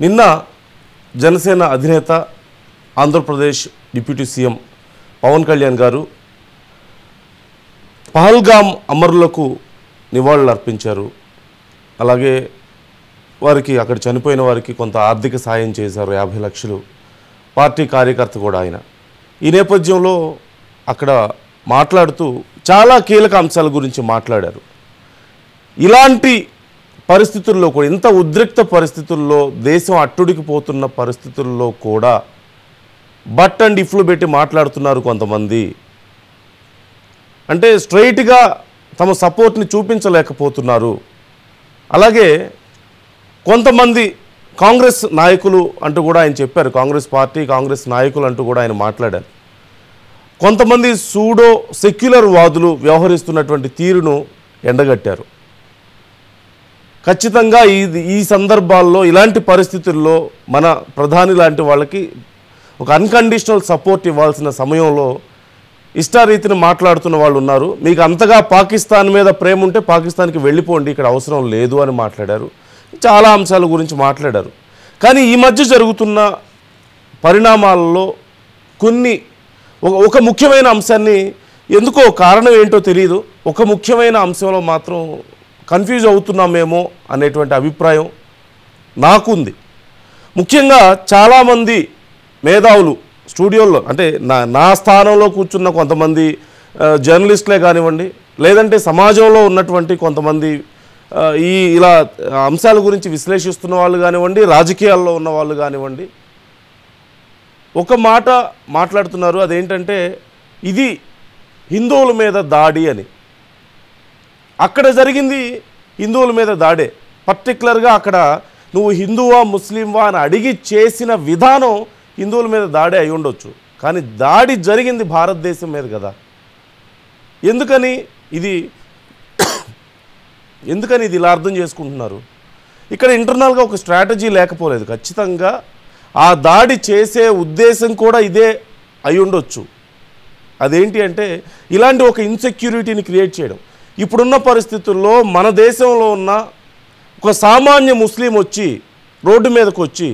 నిన్న జనసేన అధినేత Andhra Pradesh deputy CM Pawan Kalyan గారు పహల్గామ్ అమరులకు నివాళులు అర్పించారు. అలాగే వారికి అక్కడ చనిపోయిన వారికి కొంత ఆర్థిక సాయం చేశారు, 50 లక్షలు. పార్టీ కార్యకర్త కూడా ఆయన. ఈ నేపథ్యంలో అక్కడ మాట్లాడుతూ చాలా కీలక అంశాల గురించి మాట్లాడారు. ఇలాంటి పరిస్థితుల్లో కూడా, ఇంత ఉద్రిక్త పరిస్థితుల్లో, దేశం అట్టుడికి పోతున్న పరిస్థితుల్లో కూడా బట్ అండ్ ఇఫ్లు పెట్టి మాట్లాడుతున్నారు కొంతమంది. అంటే స్ట్రైట్గా తమ సపోర్ట్ని చూపించలేకపోతున్నారు. అలాగే కొంతమంది కాంగ్రెస్ నాయకులు అంటూ కూడా ఆయన చెప్పారు, కాంగ్రెస్ పార్టీ కాంగ్రెస్ నాయకులు అంటూ కూడా ఆయన మాట్లాడారు. కొంతమంది సూడో సెక్యులర్ వాదులు వ్యవహరిస్తున్నటువంటి తీరును ఎండగట్టారు. ఖచ్చితంగా ఈ సందర్భాల్లో, ఇలాంటి పరిస్థితుల్లో మన ప్రధాని లాంటి వాళ్ళకి ఒక అన్కండిషనల్ సపోర్ట్ ఇవ్వాల్సిన సమయంలో ఇష్టారీతిని మాట్లాడుతున్న వాళ్ళు ఉన్నారు. మీకు అంతగా పాకిస్తాన్ మీద ప్రేమ ఉంటే పాకిస్తాన్కి వెళ్ళిపోండి, ఇక్కడ అవసరం లేదు అని మాట్లాడారు. చాలా అంశాల గురించి మాట్లాడారు. కానీ ఈ మధ్య జరుగుతున్న పరిణామాలలో ఒక ముఖ్యమైన అంశాన్ని, ఎందుకో కారణం ఏంటో తెలియదు, ఒక ముఖ్యమైన అంశంలో మాత్రం కన్ఫ్యూజ్ అవుతున్నామేమో అనేటువంటి అభిప్రాయం నాకుంది. ముఖ్యంగా చాలామంది మేధావులు స్టూడియోల్లో, అంటే నా స్థానంలో కూర్చున్న కొంతమంది జర్నలిస్టులే కానివ్వండి, లేదంటే సమాజంలో ఉన్నటువంటి కొంతమంది ఇలా అంశాల గురించి విశ్లేషిస్తున్న వాళ్ళు కానివ్వండి, రాజకీయాల్లో ఉన్న వాళ్ళు కానివ్వండి, ఒక మాట మాట్లాడుతున్నారు. అదేంటంటే ఇది హిందువుల మీద దాడి అని. అక్కడ జరిగింది హిందువుల మీద దాడే. పర్టికులర్గా అక్కడ నువ్వు హిందువా ముస్లింవా అని అడిగి చేసిన విధానం హిందువుల మీద దాడే అయి ఉండొచ్చు, కానీ దాడి జరిగింది భారతదేశం మీద కదా. ఎందుకని ఇది ఇలా అర్థం చేసుకుంటున్నారు? ఇక్కడ ఇంటర్నల్గా ఒక స్ట్రాటజీ లేకపోలేదు. ఖచ్చితంగా ఆ దాడి చేసే ఉద్దేశం కూడా ఇదే అయి ఉండొచ్చు. అదేంటి అంటే ఇలాంటి ఒక ఇన్సెక్యూరిటీని క్రియేట్ చేయడం. ఇప్పుడున్న పరిస్థితుల్లో మన దేశంలో ఉన్న ఒక సామాన్య ముస్లిం వచ్చి రోడ్డు మీదకి వచ్చి,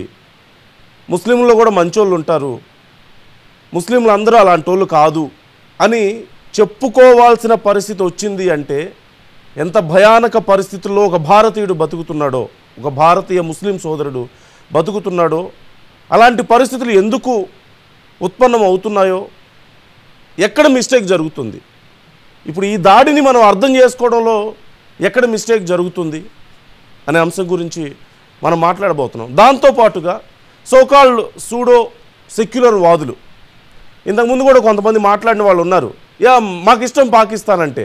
ముస్లింల్లో కూడా మంచోళ్ళు ఉంటారు, ముస్లింలు అందరూ అలాంటి వాళ్ళు కాదు అని చెప్పుకోవాల్సిన పరిస్థితి వచ్చింది అంటే ఎంత భయానక పరిస్థితుల్లో ఒక భారతీయుడు బతుకుతున్నాడో, ఒక భారతీయ ముస్లిం సోదరుడు బతుకుతున్నాడో, అలాంటి పరిస్థితులు ఎందుకు ఉత్పన్నం అవుతున్నాయో, ఎక్కడ మిస్టేక్ జరుగుతుంది, ఇప్పుడు ఈ దాడిని మనం అర్థం చేసుకోవడంలో ఎక్కడ మిస్టేక్ జరుగుతుంది అనే అంశం గురించి మనం మాట్లాడబోతున్నాం. దాంతోపాటుగా సోకాల్డ్ సూడో సెక్యులర్ వాదులు, ఇంతకుముందు కూడా కొంతమంది మాట్లాడిన వాళ్ళు ఉన్నారు. మాకు ఇష్టం పాకిస్తాన్ అంటే.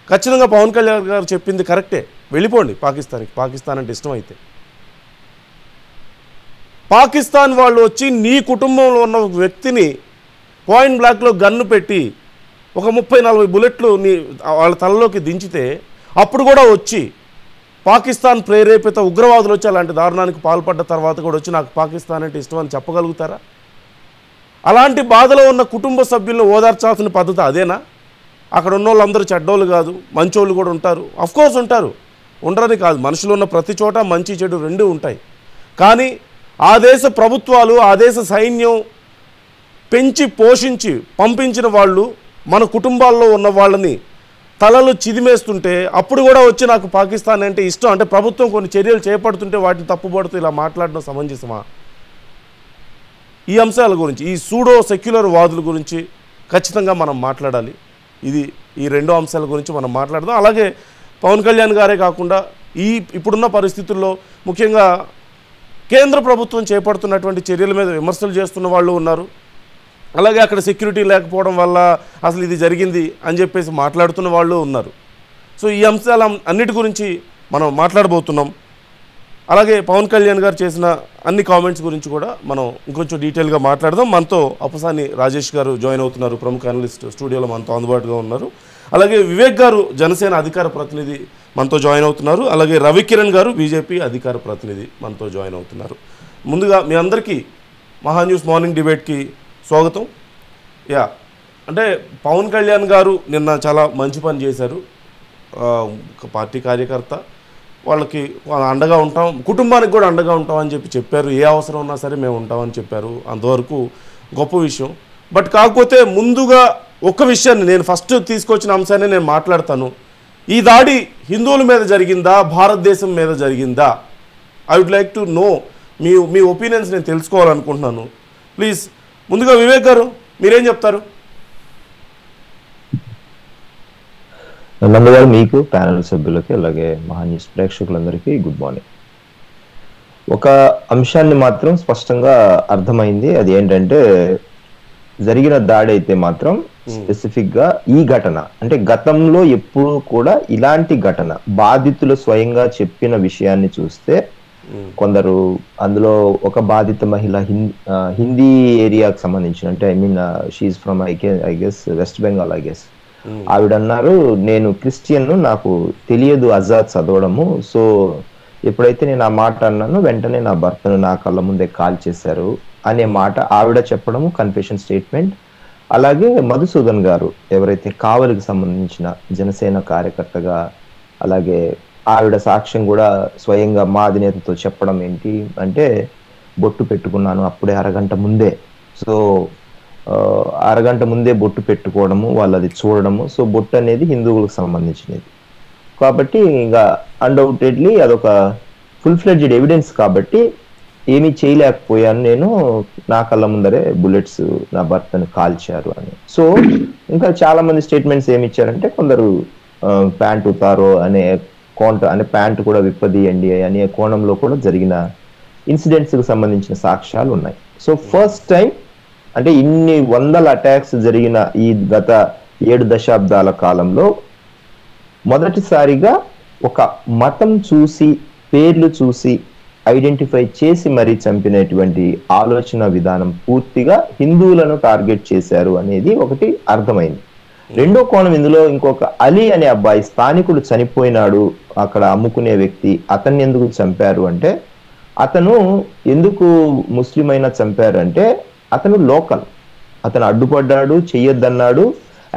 ఖచ్చితంగా పవన్ కళ్యాణ్ గారు చెప్పింది కరెక్టే, వెళ్ళిపోండి పాకిస్తాన్కి, పాకిస్తాన్ అంటే ఇష్టం అయితే. పాకిస్తాన్ వాళ్ళు వచ్చి నీ కుటుంబంలో ఉన్న ఒక వ్యక్తిని పాయింట్ బ్లాక్లో గన్ను పెట్టి ఒక 30-40 బుల్లెట్లు వాళ్ళ తలలోకి దించితే, అప్పుడు కూడా వచ్చి పాకిస్తాన్ ప్రేరేపిత ఉగ్రవాదులు వచ్చి అలాంటి దారుణానికి పాల్పడ్డ తర్వాత కూడా వచ్చి నాకు పాకిస్తాన్ అంటే ఇష్టం అని చెప్పగలుగుతారా? అలాంటి బాధలో ఉన్న కుటుంబ సభ్యులను ఓదార్చాల్సిన పద్ధతి అదేనా? అక్కడ ఉన్న వాళ్ళందరూ చెడ్డోళ్ళు కాదు, మంచోళ్ళు కూడా ఉంటారు. అఫ్కోర్స్ ఉంటారు, ఉండరని కాదు. మనుషులు ఉన్న ప్రతి చోట మంచి చెడు రెండూ ఉంటాయి. కానీ ఆ దేశ ప్రభుత్వాలు, ఆ దేశ సైన్యం పెంచి పోషించి పంపించిన వాళ్ళు మన కుటుంబాల్లో ఉన్న వాళ్ళని తలలు చిదిమేస్తుంటే, అప్పుడు కూడా వచ్చి నాకు పాకిస్తాన్ అంటే ఇష్టం అంటే ప్రభుత్వం కొన్ని చర్యలు చేపడుతుంటే వాటిని తప్పుపడుతూ ఇలా మాట్లాడడం సమంజసమా? ఈ అంశాల గురించి, ఈ సూడో సెక్యులర్ వాదుల గురించి ఖచ్చితంగా మనం మాట్లాడాలి. ఈ రెండో అంశాల గురించి మనం మాట్లాడదాం. అలాగే పవన్ కళ్యాణ్ గారే కాకుండా ఇప్పుడున్న పరిస్థితుల్లో ముఖ్యంగా కేంద్ర ప్రభుత్వం చేపడుతున్నటువంటి చర్యల మీద విమర్శలు చేస్తున్న వాళ్ళు ఉన్నారు. అలాగే అక్కడ సెక్యూరిటీ లేకపోవడం వల్ల అసలు ఇది జరిగింది అని చెప్పేసి మాట్లాడుతున్న వాళ్ళు ఉన్నారు. సో ఈ అంశాల అన్నిటి గురించి మనం మాట్లాడబోతున్నాం. అలాగే పవన్ కళ్యాణ్ గారు చేసిన అన్ని కామెంట్స్ గురించి కూడా మనం ఇంకొంచెం డీటెయిల్గా మాట్లాడదాం. మనతో అప్పసాని రాజేష్ గారు జాయిన్ అవుతున్నారు, ప్రముఖ అనలిస్ట్, స్టూడియోలో మనతో అందుబాటులో ఉన్నారు. అలాగే వివేక్ గారు జనసేన అధికార ప్రతినిధి మనతో జాయిన్ అవుతున్నారు. అలాగే రవికిరణ్ గారు బీజేపీ అధికార ప్రతినిధి మనతో జాయిన్ అవుతున్నారు. ముందుగా మీ అందరికీ మహా న్యూస్ మార్నింగ్ డిబేట్కి స్వాగతం. అంటే పవన్ కళ్యాణ్ గారు నిన్న చాలా మంచి పని చేశారు. పార్టీ కార్యకర్త, వాళ్ళకి అండగా ఉంటాం, కుటుంబానికి కూడా అండగా ఉంటాం అని చెప్పారు. ఏ అవసరం ఉన్నా సరే మేము ఉంటామని చెప్పారు. అంతవరకు గొప్ప విషయం. బట్ కాకపోతే ముందుగా ఒక్క విషయాన్ని, నేను ఫస్ట్ తీసుకొచ్చిన అంశాన్ని నేను మాట్లాడతాను. ఈ దాడి హిందువుల మీద జరిగిందా, భారతదేశం మీద జరిగిందా? I would like to know, మీ ఒపీనియన్స్ నేను తెలుసుకోవాలనుకుంటున్నాను. ప్లీజ్ ముందుగా వివేక్ గారు మీరేం చెప్తారు? నందు గారు, మీకు, ప్యానల్ సభ్యులకి, అలాగే మహాన్యూస్ ప్రేక్షకులందరికీ గుడ్ మార్నింగ్. ఒక అంశాన్ని మాత్రం స్పష్టంగా అర్థమైంది. అది ఏంటంటే, జరిగిన దాడి అయితే మాత్రం స్పెసిఫిక్ గా ఈ ఘటన అంటే గతంలో ఎప్పుడు కూడా ఇలాంటి ఘటన బాధితులు స్వయంగా చెప్పిన విషయాన్ని చూస్తే, కొందరు అందులో ఒక బాధిత మహిళ హిందీ ఏరియాకి సంబంధించిన, అంటే I mean she's from I guess West Bengal I guess. ఆవిడ అన్నారు, నేను క్రిస్టియన్, నాకు తెలియదు అజాద్ చదవడము. సో ఎప్పుడైతే నేను ఆ మాట అన్నానో వెంటనే నా భర్తను నా కళ్ళ ముందే కాల్ చేశారు అనే మాట ఆవిడ చెప్పడము, కన్ఫెషన్ స్టేట్మెంట్. అలాగే మధుసూదన్ గారు, ఎవరైతే కావలికి సంబంధించిన జనసేన కార్యకర్తగా, అలాగే ఆవిడ సాక్ష్యం కూడా స్వయంగా మా అధినేతతో చెప్పడం ఏంటి అంటే, బొట్టు పెట్టుకున్నాను అప్పుడే అరగంట ముందే. సో అరగంట ముందే బొట్టు పెట్టుకోవడము, వాళ్ళు అది చూడడము. సో బొట్టు అనేది హిందువులకు సంబంధించినది కాబట్టి ఇంకా అన్డౌటెడ్లీ అదొక ఫుల్ ఫ్లెడ్జ్డ్ ఎవిడెన్స్ కాబట్టి ఏమీ చేయలేకపోయాను నేను, నా కళ్ళ ముందరే బుల్లెట్స్ నా భర్తను కాల్చారు అని. సో ఇంకా చాలా మంది స్టేట్మెంట్స్ ఏమి ఇచ్చారంటే, కొందరు ప్యాంటు ఉతారో అనే అంటే ప్యాంటు కూడా విప్పదీయండి అనే కోణంలో కూడా జరిగిన ఇన్సిడెంట్స్కి సంబంధించిన సాక్ష్యాలు ఉన్నాయి. సో ఫస్ట్ టైం అంటే ఇన్ని వందల అటాక్స్ జరిగిన ఈ గత 7 దశాబ్దాల కాలంలో మొదటిసారిగా ఒక మతం చూసి, పేర్లు చూసి ఐడెంటిఫై చేసి మరీ చంపినటువంటి ఆలోచన విధానం పూర్తిగా హిందువులను టార్గెట్ చేశారు అనేది ఒకటి అర్థమైంది. రెండో కోణం, ఇందులో ఇంకొక అలీ అనే అబ్బాయి స్థానికుడు చనిపోయినాడు, అక్కడ అమ్ముకునే వ్యక్తి, అతన్ని ఎందుకు చంపారు అంటే, అతను ఎందుకు ముస్లిం అయినా చంపారు అంటే, అతను లోకల్, అతను అడ్డుపడ్డాడు, చెయ్యొద్దన్నాడు.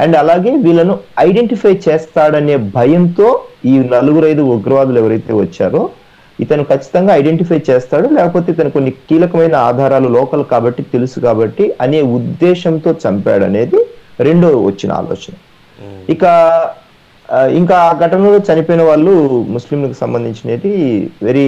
అండ్ అలాగే వీళ్ళను ఐడెంటిఫై చేస్తాడనే భయంతో ఈ 4-5 ఉగ్రవాదులు ఎవరైతే వచ్చారో, ఇతను ఖచ్చితంగా ఐడెంటిఫై చేస్తాడు, లేకపోతే ఇతను కొన్ని కీలకమైన ఆధారాలు లోకల్ కాబట్టి తెలుసు కాబట్టి అనే ఉద్దేశంతో చంపాడు అనేది రెండో వచ్చిన ఆలోచన. ఇంకా ఆ ఘటనలో చనిపోయిన వాళ్ళు ముస్లింలకు సంబంధించినది వెరీ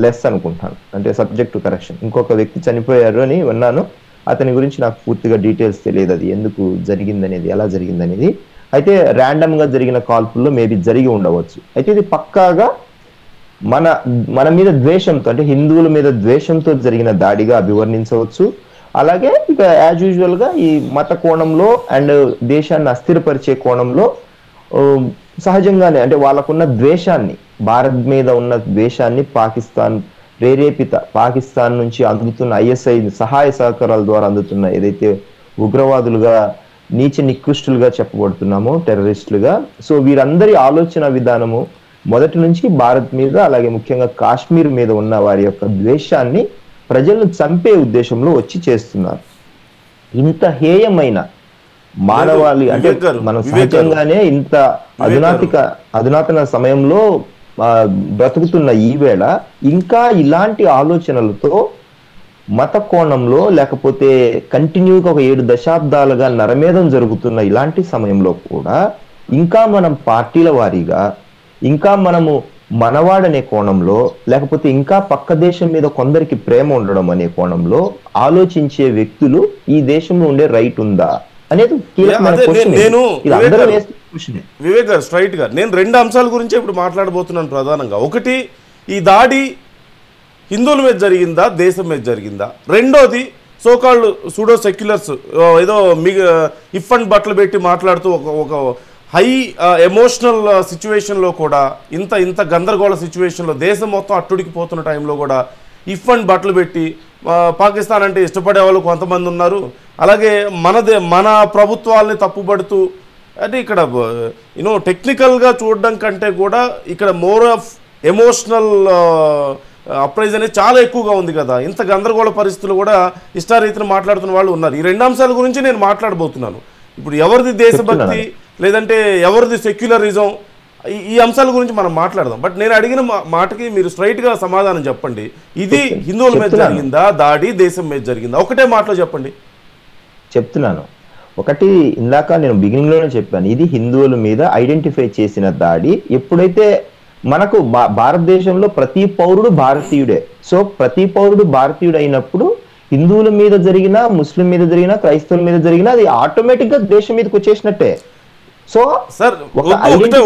లెస్ అనుకుంటాను, అంటే సబ్జెక్ట్ టు కరెక్షన్. ఇంకొక వ్యక్తి చనిపోయారు అని విన్నాను, అతని గురించి నాకు పూర్తిగా డీటెయిల్స్ తెలియదు, అది ఎందుకు జరిగిందనేది, ఎలా జరిగిందనేది. అయితే ర్యాండమ్ గా జరిగిన కాల్పుల్లో మేబీ జరిగి ఉండవచ్చు. అయితే ఇది పక్కాగా మన మీద ద్వేషంతో, అంటే హిందువుల మీద ద్వేషంతో జరిగిన దాడిగా అభివర్ణించవచ్చు. అలాగే ఇక యాజ్ యూజువల్ గా ఈ మత కోణంలో అండ్ దేశాన్ని అస్థిరపరిచే కోణంలో సహజంగానే, అంటే వాళ్ళకున్న ద్వేషాన్ని, భారత్ మీద ఉన్న ద్వేషాన్ని పాకిస్తాన్ ప్రేరేపిత, పాకిస్తాన్ నుంచి అందుతున్న ఐఎస్ఐ సహాయ సహకారాల ద్వారా అందుతున్న ఏదైతే ఉగ్రవాదులుగా నీచ నికృష్టులుగా చెప్పబడుతున్నామో, టెర్రరిస్టులుగా, సో వీరందరి ఆలోచన విధానము మొదటి నుంచి భారత్ మీద, అలాగే ముఖ్యంగా కాశ్మీర్ మీద ఉన్న వారి యొక్క ద్వేషాన్ని ప్రజలను చంపే ఉద్దేశంలో వచ్చి చేస్తున్నారు. ఇంత హేయమైన మానవాళి, అంటే మనం సహజంగానే ఇంత అధునాతన సమయంలో బ్రతుకుతున్న ఈ వేళ ఇంకా ఇలాంటి ఆలోచనలతో మత కోణంలో, లేకపోతే కంటిన్యూగా ఒక 7 దశాబ్దాలుగా నరమేధం జరుగుతున్న ఇలాంటి సమయంలో కూడా ఇంకా మనం పార్టీల వారీగా, ఇంకా మనము మనవాడనే కోణంలో, లేకపోతే ఇంకా పక్క దేశం మీద కొందరికి ప్రేమ ఉండడం అనే కోణంలో ఆలోచించే వ్యక్తులు ఈ దేశంలో ఉండే రైట్ ఉందా అనేది వివేక్ గారు స్ట్రైట్ గా నేను 2 అంశాల గురించి ఇప్పుడు మాట్లాడబోతున్నాను ప్రధానంగా. ఒకటి, ఈ దాడి హిందువుల మీద జరిగిందా, దేశం మీద జరిగిందా? రెండోది, సోకాల్డ్ సూడో సెక్యులర్స్ ఏదో ఇఫ్ అండ్ బట్టలు పెట్టి మాట్లాడుతూ ఒక హై ఎమోషనల్ సిచ్యువేషన్లో కూడా, ఇంత గందరగోళ సిచ్యువేషన్లో, దేశం మొత్తం అట్టుడికి పోతున్న టైంలో కూడా ఇఫ్ అండ్ బట్టలు పెట్టి పాకిస్తాన్ అంటే ఇష్టపడే వాళ్ళు కొంతమంది ఉన్నారు. అలాగే మన ప్రభుత్వాలని తప్పుపడుతూ, అంటే ఇక్కడ టెక్నికల్గా చూడడం కంటే కూడా ఇక్కడ మోర్ ఆఫ్ ఎమోషనల్ అప్రైజ్ అనేది చాలా ఎక్కువగా ఉంది కదా. ఇంత గందరగోళ పరిస్థితులు కూడా ఇష్టారీతిని మాట్లాడుతున్న వాళ్ళు ఉన్నారు. ఈ 2 అంశాల గురించి నేను మాట్లాడబోతున్నాను. ఇప్పుడు ఎవరిది దేశభక్తి, లేదంటే ఎవరిది సెక్యులరిజం, ఈ అంశాల గురించి మనం మాట్లాడదాం. బట్ నేను అడిగిన మాటకి మీరు స్ట్రైట్గా సమాధానం చెప్పండి. ఇది హిందువుల మీద జరిగిందా దాడి, దేశం మీద జరిగిందా? ఒకటే మాటలో చెప్పండి. చెప్తున్నాను. ఒకటి, ఇందాక నేను బిగినింగ్ లోనే చెప్పాను, ఇది హిందువుల మీద ఐడెంటిఫై చేసిన దాడి. ఎప్పుడైతే మనకు భారతదేశంలో ప్రతి పౌరుడు భారతీయుడే, సో ప్రతి పౌరుడు భారతీయుడు అయినప్పుడు హిందువుల మీద జరిగినా, ముస్లిం మీద జరిగినా, క్రైస్తవుల మీద జరిగినా అది ఆటోమేటిక్ గా దేశం మీదకి వచ్చేసినట్టే. సో సార్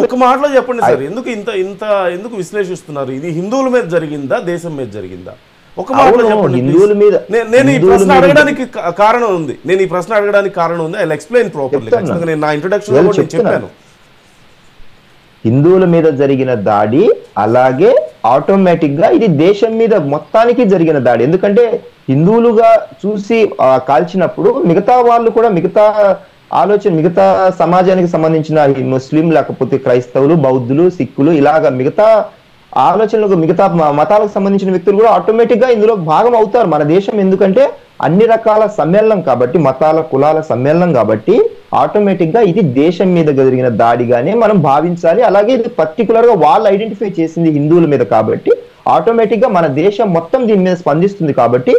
ఒక మాటలో చెప్పండి సార్, ఎందుకు ఇంత ఇంత ఎందుకు విశ్లేషిస్తున్నారు? ఇది హిందువుల మీద జరిగిందా, దేశం మీద జరిగిందా? ఒక మాటలో చెప్పండి. హిందువుల మీద నేను ఈ ప్రశ్న అడగడానికి కారణం ఉంది. I will explain properly. నేను నా ఇంట్రొడక్షన్ లో నేను చెప్పాను. హిందువుల మీద జరిగిన దాడి, అలాగే ఆటోమేటిక్ గా ఇది దేశం మీద మొత్తానికి జరిగిన దాడి. ఎందుకంటే హిందువులుగా చూసి కాల్చినప్పుడు మిగతా వాళ్ళు కూడా, మిగతా ఆలోచన, మిగతా సమాజానికి సంబంధించిన ముస్లిం, లేకపోతే క్రైస్తవులు, బౌద్ధులు, సిక్కులు, ఇలాగా మిగతా ఆలోచనలకు, మిగతా మతాలకు సంబంధించిన వ్యక్తులు కూడా ఆటోమేటిక్ గా ఇందులో భాగం అవుతారు. మన దేశం ఎందుకంటే అన్ని రకాల సమ్మేళనం కాబట్టి, మతాల కులాల సమ్మేళనం కాబట్టి ఆటోమేటిక్ గా ఇది దేశం మీద జరిగిన దాడిగానే మనం భావించాలి. అలాగే ఇది పర్టికులర్ గా వాళ్ళు ఐడెంటిఫై చేసింది హిందువుల మీద కాబట్టి ఆటోమేటిక్ గా మన దేశం మొత్తం దీని మీద స్పందిస్తుంది కాబట్టి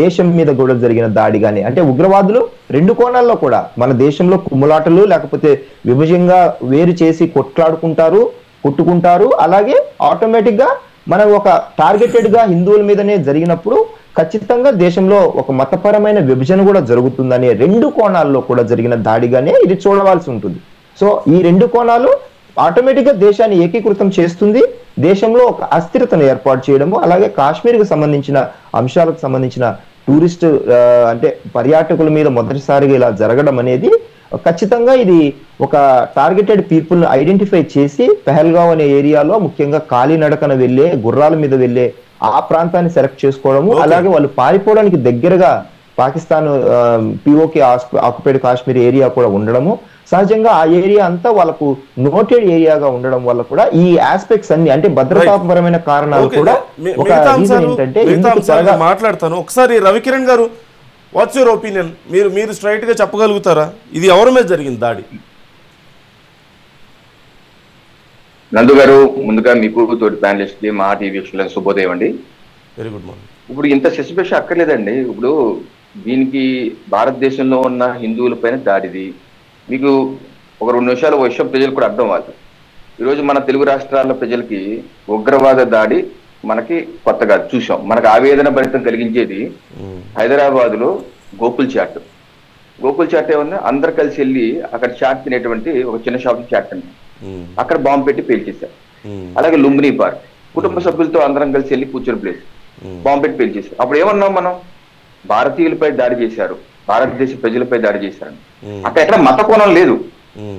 దేశం మీద కూడా జరిగిన దాడిగానే. అంటే ఉగ్రవాదులు రెండు కోణాల్లో కూడా మన దేశంలో కుమ్ములాటలు, లేకపోతే విభజంగా వేరు చేసి కొట్టుకుంటారు. అలాగే ఆటోమేటిక్ గా మనం ఒక టార్గెటెడ్ గా హిందువుల మీదనే జరిగినప్పుడు ఖచ్చితంగా దేశంలో ఒక మతపరమైన విభజన కూడా జరుగుతుందనే రెండు కోణాల్లో కూడా జరిగిన దాడిగానే ఇది చూడవలసి ఉంటుంది. సో ఈ రెండు కోణాలు ఆటోమేటిక్ గా దేశాన్ని ఏకీకృతం చేస్తుంది, దేశంలో ఒక అస్థిరతను ఏర్పాటు చేయడము, అలాగే కాశ్మీర్కి సంబంధించిన అంశాలకు సంబంధించిన టూరిస్ట్ అంటే పర్యాటకుల మీద మొదటిసారిగా ఇలా జరగడం అనేది ఖచ్చితంగా ఇది ఒక టార్గెటెడ్ పీపుల్ ఐడెంటిఫై చేసి పెహల్గావ్ అనే ఏరియాలో ముఖ్యంగా కాలినడకన వెళ్ళే, గుర్రాల మీద వెళ్ళే ఆ ప్రాంతాన్ని సెలెక్ట్ చేసుకోవడము, అలాగే వాళ్ళు పారిపోవడానికి దగ్గరగా Pakistan PoK occupied Kashmir area కూడా ఉండడము, సహజంగా ఆ ఏరియా అంతా వాళ్ళకు నోటెడ్ ఏరియాగా ఉండడం వల్ల కూడా ఈ ఆస్పెక్ట్స్ అన్ని, అంటే భద్రతాపరమైన కారణాలు కూడా ఒక రీజన్ ఏంటంటే మాట్లాడతాను. ఒకసారి రవికిరణ్ గారు, వాట్స్ యువర్ ఒపీనియన్? మీరు స్ట్రైట్ గా చెప్పగలుగుతారా ఇది ఎవరి మీద జరిగింది దాడి? నందు గారు, ముందుగా మీకు తోటి ప్యానలిస్ట్ కి, మా టీవీ వీక్షకులకు శుభోదయం అండి. Very good morning. ఇప్పుడు ఇంత సస్పెషన్ అక్కర్లేదండి. ఇప్పుడు దీనికి భారతదేశంలో ఉన్న హిందువుల పైన దాడిది మీకు ఒక 2 నిమిషాలు విషయం ప్రజలకు కూడా అర్థం అవ్వాలి. ఈరోజు మన తెలుగు రాష్ట్రాల ప్రజలకి ఉగ్రవాద దాడి మనకి కొత్తగా చూసాం. మనకు ఆవేదన భరితం కలిగించేది హైదరాబాద్ లో గోకుల్ చాట్ ఏమన్నా, అందరు కలిసి వెళ్ళి అక్కడ చాట్ తినేటువంటి ఒక చిన్న షాప్ చాట్ అండి, అక్కడ బాంబు పెట్టి పేల్చేశారు. అలాగే లుంబిని పార్క్ కుటుంబ సభ్యులతో అందరం కలిసి వెళ్ళి కూర్చొని ప్లేస్ బాంబు పెట్టి పేల్చేశారు. అప్పుడు ఏమన్నాం మనం? భారతీయులపై దాడి చేశారు, భారతదేశ ప్రజలపై దాడి చేశారు. అక్కడ ఎక్కడ మత కోణం లేదు.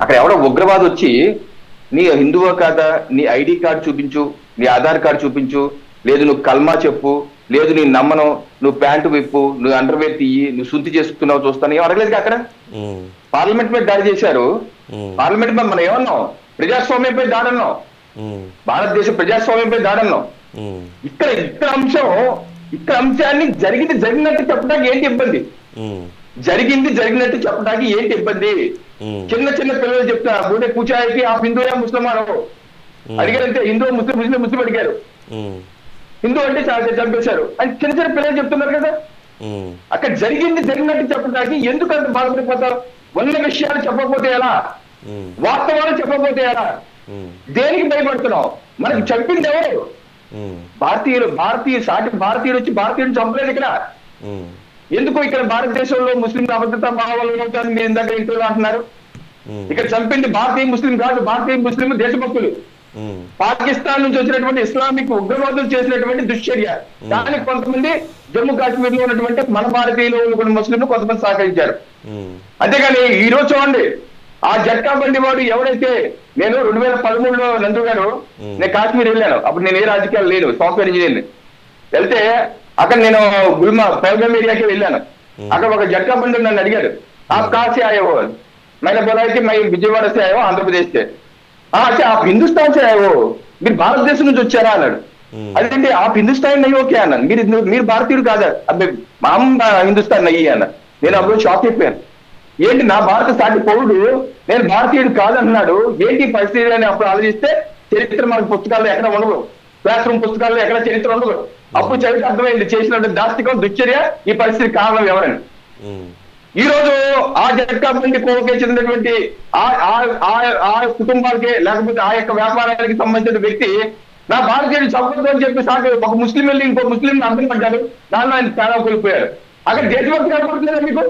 అక్కడ ఎవడో ఉగ్రవాది వచ్చి నీ హిందువా కాదా, నీ ఐడి కార్డు చూపించు, నీ ఆధార్ కార్డు చూపించు, లేదు నువ్వు కల్మా చెప్పు, లేదు నీ నమ్మను, నువ్వు ప్యాంటు విప్పు, నువ్వు అండర్వేర్ తీయి, నువ్వు శుద్ధి చేసుకున్నావు చూస్తాను, ఏం అడగలేదు. అక్కడ పార్లమెంట్ మీద దాడి చేశారు. పార్లమెంట్ మీద మనం ఏమన్నాం? ప్రజాస్వామ్యంపై దాడన్నాం, భారతదేశ ప్రజాస్వామ్యంపై దాడన్నాం. ఇక్కడ అంశాన్ని జరిగినట్టు చెప్పడానికి ఏంటి ఇబ్బంది? జరిగినట్టు చెప్పడానికి ఏంటి ఇబ్బంది? చిన్న పిల్లలు చెప్తా బూటే పూచాయికి ఆ హిందూయా ముస్లిం అడిగారంటే హిందూ ముస్లిం అడిగారు. హిందూ అంటే చంపేశారు అని చిన్న పిల్లలు చెప్తున్నారు కదా. అక్కడ జరిగినట్టు చెప్పడానికి ఎందుకు అంత బాధపడిపోతారు? ఉన్న విషయాలు చెప్పకపోతే ఎలా? వాస్తవాలు చెప్పకపోతే ఎలా? దేనికి భయపడుతున్నావు? మనకి చంపింది ఎవరు? భారతీయుడు వచ్చి భారతీయుడు చంపలేదు ఇక్కడ. ఎందుకు ఇక్కడ భారతదేశంలో ముస్లింల అభద్రతా భావాలు అవుతారని మీరు ఇందాక ఇంట్లో అంటున్నారు? ఇక్కడ చంపింది భారతీయ ముస్లిం కాదు, భారతీయ ముస్లిం దేశభక్తులు. పాకిస్తాన్ నుంచి వచ్చినటువంటి ఇస్లామిక్ ఉగ్రవాదులు చేసినటువంటి దుశ్చర్య. దానికి కొంతమంది జమ్మూ కాశ్మీర్ లో ఉన్నటువంటి మన భారతీయులు కొన్ని ముస్లింలు కొంతమంది సహకరించారు. అంతేగాని ఈ రోజు చూడండి, ఆ జట్కా బండి వాడు ఎవరైతే, నేను 2013లో నందు గారు నేను కాశ్మీర్ వెళ్ళాను. అప్పుడు నేను ఏ రాజకీయాలు లేను, సాఫ్ట్వేర్ ఇంజనీర్ని. వెళ్తే అక్కడ నేను పహల్గామ్ ఏరియాకి వెళ్ళాను. అక్కడ ఒక జట్కా బండి నన్ను అడిగాడు, आप कहाँ से आए हो? मैंने बोला कि मैं विजयवाड़ा से आया हूँ, आंध्र प्रदेश से। अच्छा आप हिंदुस्तान से आए हो, మీరు భారతదేశం నుంచి వచ్చారా అన్నాడు. అదేంటి आप हिंदुस्तान नहीं हो क्या అన్నాను. మీరు భారతీయుడు కాదా? అబ్బే మామ్ హిందుస్థాన్ నయ్యి అన్న. నేను అప్పుడు షాక్ అయిపోయాను. ఏంటి నా భారత సాటి పౌరుడు నేను భారతీయుడు కాదంటున్నాడు. ఏంటి పరిస్థితి అని అప్పుడు ఆలోచిస్తే చరిత్ర మనకు పుస్తకాల్లో ఎక్కడ ఉండదు, క్లాస్ రూమ్ పుస్తకాల్లో ఎక్కడ చరిత్ర ఉండదు. అప్పుడు చరిత్ర అర్థమైంది చేసినటువంటి దాస్తికం దుశ్చర్య ఈ పరిస్థితి కారణం ఎవరని. ఈ రోజు ఆ జట్కా బండి కోవకే చెందినటువంటి ఆ కుటుంబాలకి లేకపోతే ఆ యొక్క వ్యాపారానికి సంబంధించిన వ్యక్తి నా భారతీయుడు చంపదు అని చెప్పి ఒక ముస్లిం వెళ్ళి ఇంకో ముస్లిం అర్థం పడ్డాడు, దానిలో ఆయన తేడా కోల్పోయారు. అక్కడ దేశభక్తి కనపడలేదా మీకు?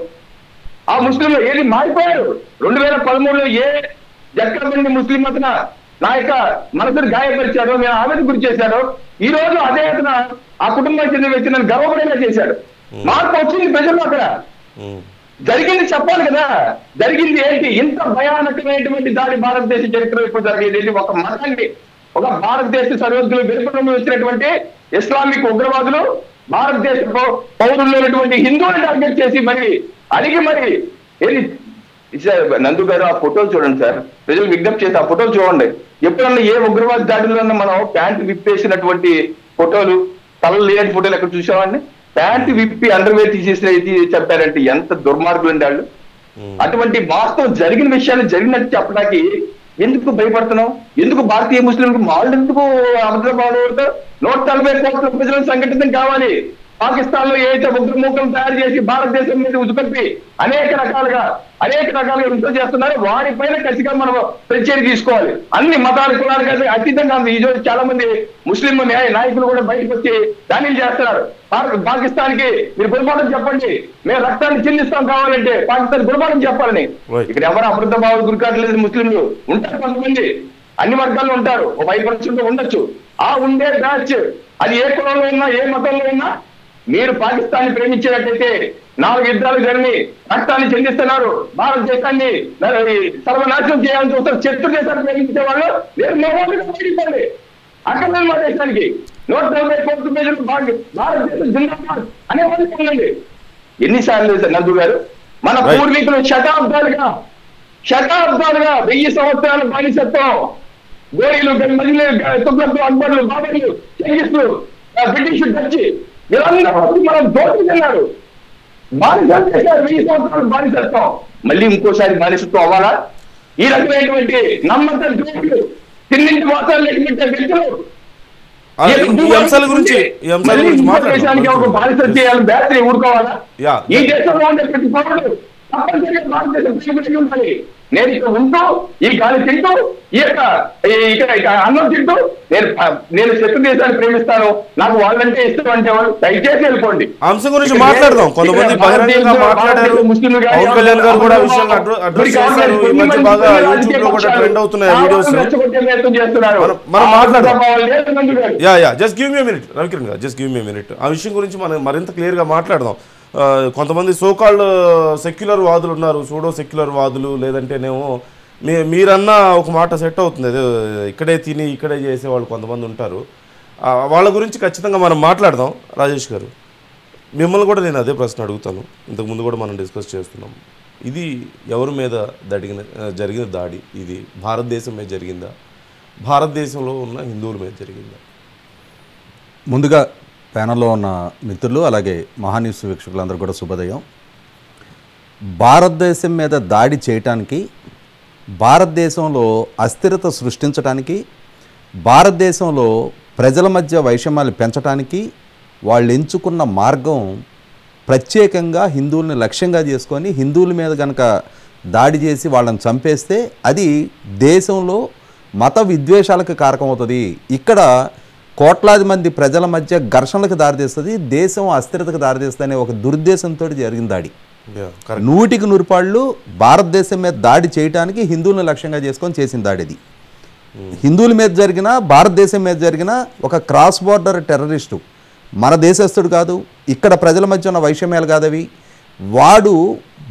ఆ ముస్లింలు ఏది మారిపోయారు. 2013లో ఏ జట్కా బండి ముస్లిం అతన నా యొక్క మనసును గాయపరిచాడో, నేను ఆవేదన గురి చేశాడో, ఈ రోజు అదే అతన ఆ కుటుంబానికి చెందిన వ్యక్తి నన్ను గర్వపడేలా చేశాడు. మార్పు వచ్చింది ప్రజల్లో. అక్కడ జరిగింది చెప్పాలి కదా. జరిగింది ఏంటి? ఇంత భయానకమైనటువంటి దాడి భారతదేశ చరిత్రలో ఇప్పుడు జరిగేది ఒక మతాన్ని, ఒక భారతదేశ సరిహద్దులు వెలుపల వచ్చినటువంటి ఇస్లామిక్ ఉగ్రవాదులు భారతదేశ పౌరులైనటువంటి హిందువులను టార్గెట్ చేసి మరి అడిగి మరి ఏది నందు గారు ఆ ఫోటోలు చూడండి సార్, ప్రజలు విజ్ఞప్తి చేసి ఆ ఫోటోలు చూడండి. ఎప్పుడన్నా ఏ ఉగ్రవాద దాడిలో మనం ప్యాంటు విప్పేసినటువంటి ఫోటోలు, తలలు లేని ఫోటోలు ఎక్కడ చూసామండి? ప్యాంటు విప్పి అండర్వేర్ తీసేసి చెప్పారంటే ఎంత దుర్మార్గులు ఉండే వాళ్ళు. అటువంటి వాస్తవం జరిగిన విషయాలు జరిగినట్టు చెప్పడానికి ఎందుకు భయపడుతున్నాం? ఎందుకు భారతీయ ముస్లింలకు వాళ్ళు ఎందుకు అభద్రభావాలు? 140 కోట్ల ప్రజలను సంఘటితం కావాలి. పాకిస్తాన్ లో ఏదైతే ఉగ్రమూకలు తయారు చేసి భారతదేశం మీద ఉసుకొల్పి అనేక రకాలుగా యుద్ధ చేస్తున్నారో వారిపైన ఖచ్చితంగా మనం ప్రత్యేక తీసుకోవాలి. అన్ని మతాల కులాలకు అతీతంగా ఈ రోజు చాలా మంది ముస్లిం నాయకులు కూడా బయటకు వచ్చి దానిలు చేస్తున్నారు. పాకిస్తాన్ కి మీరు గుణపాఠం చెప్పండి, మేము రక్తాన్ని చెల్లిస్తాం కావాలంటే పాకిస్తాన్ గుణపాఠం చెప్పాలని. ఇక్కడ ఎవరు అబద్ధ భావాలు గురికాట్లేదు. ముస్లింలు ఉంటారు కొంతమంది, అన్ని వర్గాల్లో ఉంటారు, 5% ఉండొచ్చు. ఆ ఉండే బ్యాచ్ అది ఏ కులంలో ఉన్నా ఏ మతంలో ఉన్నా మీరు పాకిస్తాన్ ప్రేమించినట్టయితే 4 యుద్ధాలు జరిగి రక్తాన్ని చెందిస్తున్నారు, భారతదేశాన్ని సర్వనాశనం చేయాలని చూస్తారు. శత్రు దేశాన్ని ప్రేమించే వాళ్ళు మీరు మోహండి అక్కడ మా దేశానికి 140 కోట్ల ప్రజలు భారతదేశం జిందాబాద్ అనే వాళ్ళు ఉండండి. ఎన్నిసార్లు నందు గారు మన పూర్వీకులు శతాబ్దాలుగా 1000 సంవత్సరాల బానిసత్వం, గోరీలు, తుగ్లకులు, అక్బర్లు, బాబర్లు, చంగీస్లు, బ్రిటిష్, డచ్ వీళ్ళందరూ మనం దోషం తిన్నారు. బానిసత్వం చేశారు. 1000 సంవత్సరాలు బానిసత్వం. మళ్ళీ ఇంకోసారి బానిసత్వం అవ్వాలా? ఈ రకమైనటువంటి నమ్మకం ద్రోహులు, తిన్నింటి వాసాలు లేకపోతే వ్యక్తులు దేశానికి ఒక బానిసత్వం చేయాలని బ్యాటరీ ఊరుకోవాలా? ఈ దేశంలో ఉండే ప్రతి పౌరుడు తప్పనిసరిగా భారతదేశం ఉండాలి. నేను ఇక్కడ ఉంటూ ఈ గాలి తింటూ ఈ యొక్క అన్నం తింటూ నేను శత్రు దేశాన్ని ప్రేమిస్తాను, నాకు వాళ్ళంటే ఇష్టం అంటే వాళ్ళు దయచేసి వెళ్ళిపోండి. అంశం గురించి మాట్లాడదాం. కొంతమంది బహిరంగంగా మాట్లాడారు. పవన్ కళ్యాణ్ గారు కూడా విషయాన్ని అడ్రస్ చేశారు. ఈ మధ్య బాగా యూట్యూబ్ లో కూడా ట్రెండ్ అవుతున్నాయి వీడియోస్. మనం మాట్లాడదాం. Just give me a minute Ravikiran garu, just give me a minute. ఆ విషయం గురించి మనం మరింత క్లియర్ గా మాట్లాడదాం. కొంతమంది సోకాల్డ్ సెక్యులర్ వాదులు ఉన్నారు, సూడో సెక్యులర్ వాదులు, లేదంటేనేమో మీరన్నా ఒక మాట సెట్ అవుతుంది, అదే ఇక్కడే తిని ఇక్కడే చేసేవాళ్ళు కొంతమంది ఉంటారు. వాళ్ళ గురించి ఖచ్చితంగా మనం మాట్లాడదాం. రాజేష్ గారు, మిమ్మల్ని కూడా నేను అదే ప్రశ్న అడుగుతాను. ఇంతకుముందు కూడా మనం డిస్కస్ చేస్తున్నాం. ఇది ఎవరి మీద జరిగిన దాడి? ఇది భారతదేశం మీద జరిగిందా, భారతదేశంలో ఉన్న హిందువుల మీద జరిగిందా? ముందుగా ప్యానల్లో ఉన్న మిత్రులు అలాగే మహాన్యూస్ వీక్షకులందరూ కూడా శుభోదయం. భారతదేశం మీద దాడి చేయటానికి, భారతదేశంలో అస్థిరత సృష్టించడానికి, భారతదేశంలో ప్రజల మధ్య వైషమ్యాలు పెంచడానికి వాళ్ళు ఎంచుకున్న మార్గం ప్రత్యేకంగా హిందువుల్ని లక్ష్యంగా చేసుకొని హిందువుల మీద కనుక దాడి చేసి వాళ్ళని చంపేస్తే అది దేశంలో మత విద్వేషాలకు కారకమవుతుంది. ఇక్కడ కోట్లాది మంది ప్రజల మధ్య ఘర్షణలకు దారితీస్తుంది, దేశం అస్థిరతకు దారితీస్తుంది అనే ఒక దురుద్దేశంతో జరిగిన దాడి. 100కి 100 పాళ్ళు భారతదేశం మీద దాడి చేయడానికి హిందువులను లక్ష్యంగా చేసుకొని చేసిన దాడి ఇది. హిందువుల మీద జరిగిన, భారతదేశం మీద జరిగిన ఒక క్రాస్ బోర్డర్ టెర్రరిస్టు, మన దేశస్థుడు కాదు, ఇక్కడ ప్రజల మధ్య ఉన్న వైషమ్యాలు కాదవి. వాడు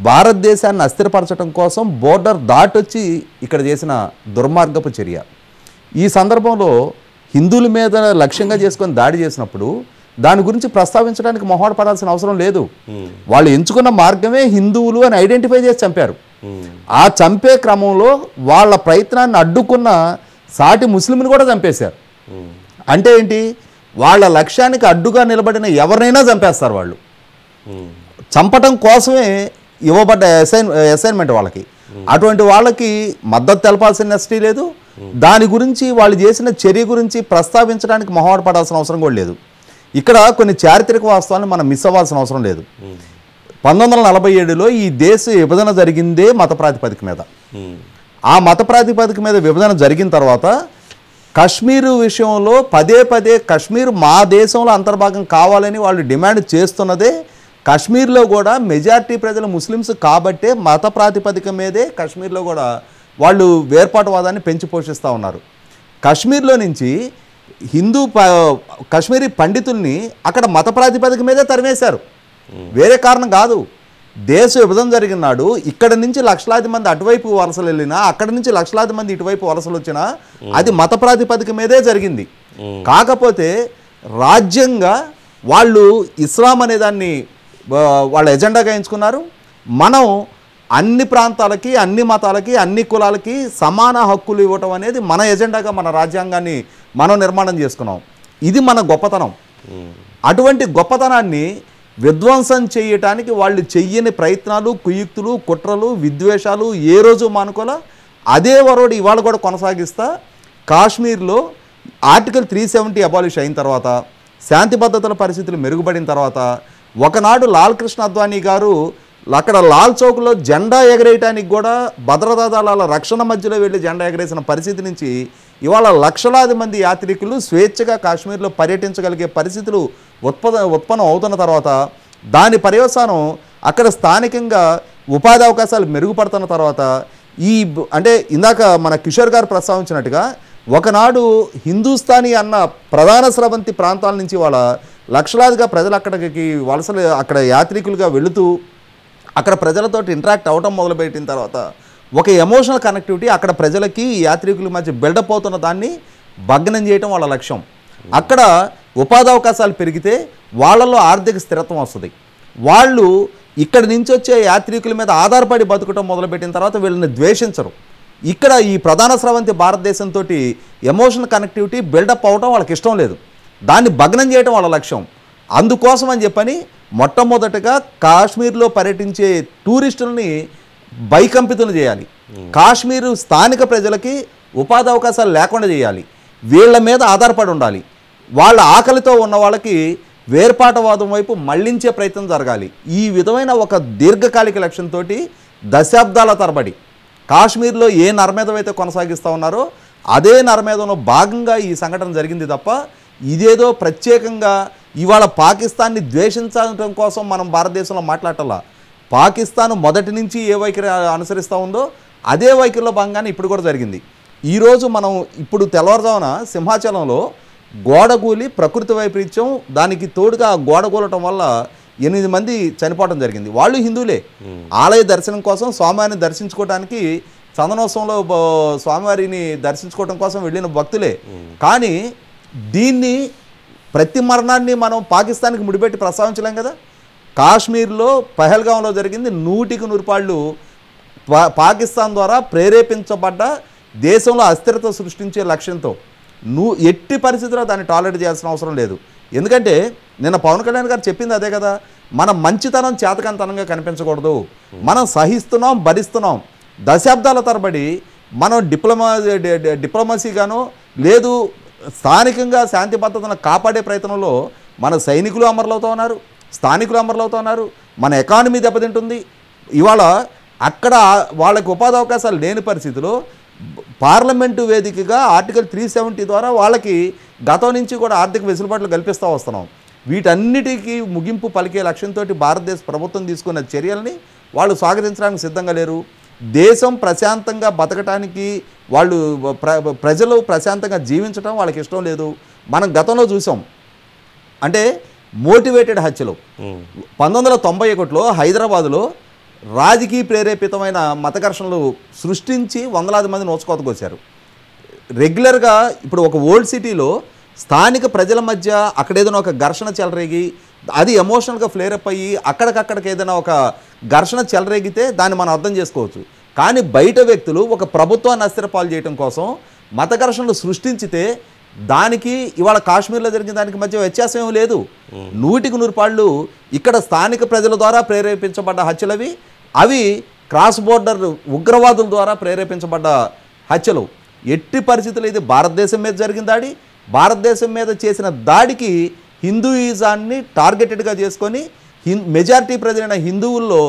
భారతదేశాన్ని అస్థిరపరచడం కోసం బోర్డర్ దాటొచ్చి ఇక్కడ చేసిన దుర్మార్గపు చర్య. ఈ సందర్భంలో హిందువుల మీద లక్ష్యంగా చేసుకొని దాడి చేసినప్పుడు దాని గురించి ప్రస్తావించడానికి మొహాట పడాల్సిన అవసరం లేదు. వాళ్ళు ఎంచుకున్న మార్గమే హిందువులు అని ఐడెంటిఫై చేసి చంపారు. ఆ చంపే క్రమంలో వాళ్ళ ప్రయత్నాన్ని అడ్డుకున్న సాటి ముస్లింని కూడా చంపేశారు. అంటే ఏంటి? వాళ్ళ లక్ష్యానికి అడ్డుగా నిలబడిన ఎవరినైనా చంపేస్తారు వాళ్ళు. చంపటం కోసమే ఇవ్వబడ్డ అసైన్మెంట్ వాళ్ళకి. అటువంటి వాళ్ళకి మద్దతు తెలపాల్సిన నెసిటీ లేదు. దాని గురించి వాళ్ళు చేసిన చర్య గురించి ప్రస్తావించడానికి మొహమాట పడాల్సిన అవసరం కూడా లేదు. ఇక్కడ కొన్ని చారిత్రక వాస్తవాలను మనం మిస్ అవ్వాల్సిన అవసరం లేదు. 1947లో ఈ దేశ విభజన జరిగిందే మత ప్రాతిపదిక మీద. ఆ మత ప్రాతిపదిక మీద విభజన జరిగిన తర్వాత కశ్మీరు విషయంలో పదే పదే కశ్మీర్ మా దేశంలో అంతర్భాగం కావాలని వాళ్ళు డిమాండ్ చేస్తున్నదే. కశ్మీర్లో కూడా మెజారిటీ ప్రజలు ముస్లిమ్స్ కాబట్టే మత ప్రాతిపదిక మీదే కశ్మీర్లో కూడా వాళ్ళు వేర్పాటువాదాన్ని పెంచి పోషిస్తూ ఉన్నారు. కశ్మీర్లో నుంచి కశ్మీరీ పండితుల్ని అక్కడ మత ప్రాతిపదిక మీదే తరిమేశారు, వేరే కారణం కాదు. దేశ విభజన జరిగిన నాడు ఇక్కడ నుంచి లక్షలాది మంది అటువైపు వలసలు వెళ్ళినా, అక్కడి నుంచి లక్షలాది మంది ఇటువైపు వలసలు వచ్చినా అది మత ప్రాతిపదిక మీదే జరిగింది. కాకపోతే రాజ్యంగా వాళ్ళు ఇస్లాం అనే దాన్ని వాళ్ళ ఎజెండాగా ఎంచుకున్నారు. మనం అన్ని ప్రాంతాలకి, అన్ని మతాలకి, అన్ని కులాలకి సమాన హక్కులు ఇవ్వటం అనేది మన ఎజెండాగా మన రాజ్యాంగాన్ని మనం నిర్మాణం చేసుకున్నాం. ఇది మన గొప్పతనం. అటువంటి గొప్పతనాన్ని విధ్వంసం చేయటానికి వాళ్ళు చెయ్యని ప్రయత్నాలు, కుయుక్తులు, కుట్రలు, విద్వేషాలు ఏ రోజు మానుకోలా. అదే వరోడు ఇవాళ కూడా కొనసాగిస్తా. కాశ్మీర్లో ఆర్టికల్ 370 అబాలిష్ అయిన తర్వాత, శాంతి భద్రతల పరిస్థితులు మెరుగుపడిన తర్వాత, ఒకనాడు లాల్ కృష్ణ అద్వానీ గారు అక్కడ లాల్ చౌక్లో జెండా ఎగరేయటానికి కూడా భద్రతా దళాల రక్షణ మధ్యలో వెళ్ళి జెండా ఎగరేసిన పరిస్థితి నుంచి ఇవాళ లక్షలాది మంది యాత్రికులు స్వేచ్ఛగా కాశ్మీర్లో పర్యటించగలిగే పరిస్థితులు ఉత్పన్నం అవుతున్న తర్వాత, దాని పర్యవసానం అక్కడ స్థానికంగా ఉపాధి అవకాశాలు మెరుగుపడుతున్న తర్వాత, అంటే ఇందాక మన కిషోర్ గారు ప్రస్తావించినట్టుగా ఒకనాడు హిందూస్థానీ అన్న ప్రధాన స్రవంతి ప్రాంతాల నుంచి వాళ్ళ లక్షలాదిగా ప్రజలు అక్కడికి వలసలు అక్కడ యాత్రికులుగా వెళుతూ అక్కడ ప్రజలతో ఇంటరాక్ట్ అవ్వటం మొదలుపెట్టిన తర్వాత ఒక ఎమోషనల్ కనెక్టివిటీ అక్కడ ప్రజలకి యాత్రికుల మధ్య బిల్డప్ అవుతున్న దాన్ని భగ్నం చేయటం వాళ్ళ లక్ష్యం. అక్కడ ఉపాధి అవకాశాలు పెరిగితే వాళ్ళలో ఆర్థిక స్థిరత్వం వస్తుంది. వాళ్ళు ఇక్కడి నుంచి వచ్చే యాత్రికుల మీద ఆధారపడి బతుకటం మొదలుపెట్టిన తర్వాత వీళ్ళని ద్వేషించరు. ఇక్కడ ఈ ప్రధాన స్రవంతి భారతదేశంతో ఎమోషనల్ కనెక్టివిటీ బిల్డప్ అవటం వాళ్ళకి ఇష్టం లేదు. దాన్ని భగ్నం చేయటం వాళ్ళ లక్ష్యం. అందుకోసం అని చెప్పని మొట్టమొదటగా కాశ్మీర్లో పర్యటించే టూరిస్టులని భయకంపితులు చేయాలి. కాశ్మీరు స్థానిక ప్రజలకి ఉపాధి అవకాశాలు లేకుండా చేయాలి. వీళ్ళ మీద ఆధారపడి ఉండాలి. వాళ్ళ ఆకలితో ఉన్న వాళ్ళకి వేర్పాటవాదం వైపు మళ్లించే ప్రయత్నం జరగాలి. ఈ విధమైన ఒక దీర్ఘకాలిక లక్ష్యంతో దశాబ్దాల తరబడి కాశ్మీర్లో ఏ నరమేధం అయితే కొనసాగిస్తూ ఉన్నారో అదే నరమేధంలో భాగంగా ఈ సంఘటన జరిగింది తప్ప ఇదేదో ప్రత్యేకంగా ఇవాళ పాకిస్తాన్ని ద్వేషించడం కోసం మనం భారతదేశంలో మాట్లాడాల. పాకిస్తాన్ మొదటి నుంచి ఏ వైఖరి అనుసరిస్తూ ఉందో అదే వైఖరిలో భాగంగానే ఇప్పుడు కూడా జరిగింది. ఈరోజు మనం ఇప్పుడు తెల్లవారుజామున సింహాచలంలో గోడగూలి ప్రకృతి వైపరీత్యం, దానికి తోడుగా గోడ కూలటం వల్ల 8 మంది చనిపోవడం జరిగింది. వాళ్ళు హిందువులే. ఆలయ దర్శనం కోసం స్వామివారిని దర్శించుకోవడానికి చందనోత్సవంలో స్వామివారిని దర్శించుకోవడం కోసం వెళ్ళిన భక్తులే. కానీ దీన్ని ప్రతి మరణాన్ని మనం పాకిస్తాన్కి ముడిపెట్టి ప్రస్తావించలేం కదా. కాశ్మీర్లో పహల్గాంలో జరిగింది 100కి 100 పాళ్ళు పాకిస్తాన్ ద్వారా ప్రేరేపించబడ్డ దేశంలో అస్థిరత సృష్టించే లక్ష్యంతో ఎట్టి పరిస్థితుల్లో దాన్ని టాలరేట్ చేయాల్సిన అవసరం లేదు. ఎందుకంటే నిన్న పవన్ కళ్యాణ్ గారు చెప్పింది అదే కదా, మనం మంచితనం చేతకంతనంగా కనిపించకూడదు. మనం సహిస్తున్నాం, భరిస్తున్నాం. దశాబ్దాల తరబడి మనం డిప్లొమసీగానో లేదు స్థానికంగా శాంతి భద్రతను కాపాడే ప్రయత్నంలో మన సైనికులు అమరులవుతూ ఉన్నారు, స్థానికులు అమరులవుతూ ఉన్నారు. మన ఎకానమీ దెబ్బతింటుంది. ఇవాళ అక్కడ వాళ్ళకి ఉపాధి అవకాశాలు లేని పరిస్థితిలో పార్లమెంటు వేదికగా ఆర్టికల్ 370 ద్వారా వాళ్ళకి గతం నుంచి కూడా ఆర్థిక వెసులుబాట్లు కల్పిస్తూ వస్తున్నాం. వీటన్నిటికీ ముగింపు పలికే లక్ష్యంతో భారతదేశ ప్రభుత్వం తీసుకున్న చర్యల్ని వాళ్ళు స్వాగతించడానికి సిద్ధంగా లేరు. దేశం ప్రశాంతంగా బతకటానికి వాళ్ళు ప్రజలు ప్రశాంతంగా జీవించడం వాళ్ళకి ఇష్టం లేదు. మనం గతంలో చూసాం, అంటే మోటివేటెడ్ హత్యలు 1991లో హైదరాబాదులో రాజకీయ ప్రేరేపితమైన మత ఘర్షణలు సృష్టించి వందలాది మంది నోచుకోతకొచ్చారు. రెగ్యులర్గా ఇప్పుడు ఒక ఓల్డ్ సిటీలో స్థానిక ప్రజల మధ్య అక్కడ ఏదైనా ఒక ఘర్షణ చెలరేగి అది ఎమోషనల్గా ఫ్లేరప్ అయ్యి అక్కడికక్కడికి ఏదైనా ఒక ఘర్షణ చెలరేగితే దాన్ని మనం అర్థం చేసుకోవచ్చు. కానీ బయట వ్యక్తులు ఒక ప్రభుత్వాన్ని అస్థిరపాలు చేయడం కోసం మత ఘర్షణలు సృష్టించితే దానికి ఇవాళ కాశ్మీర్లో జరిగిన దానికి మధ్య వ్యత్యాసం ఏమీ లేదు. 100కి 100 పాళ్ళు ఇక్కడ స్థానిక ప్రజల ద్వారా ప్రేరేపించబడ్డ హత్యలవి. అవి క్రాస్ బోర్డర్ ఉగ్రవాదుల ద్వారా ప్రేరేపించబడ్డ హత్యలు. ఎట్టి పరిస్థితులు ఇది భారతదేశం మీద జరిగిన దాడి. భారతదేశం మీద చేసిన దాడికి హిందూయిజాన్ని టార్గెటెడ్గా చేసుకొని మెజారిటీ ప్రజలైన హిందువుల్లో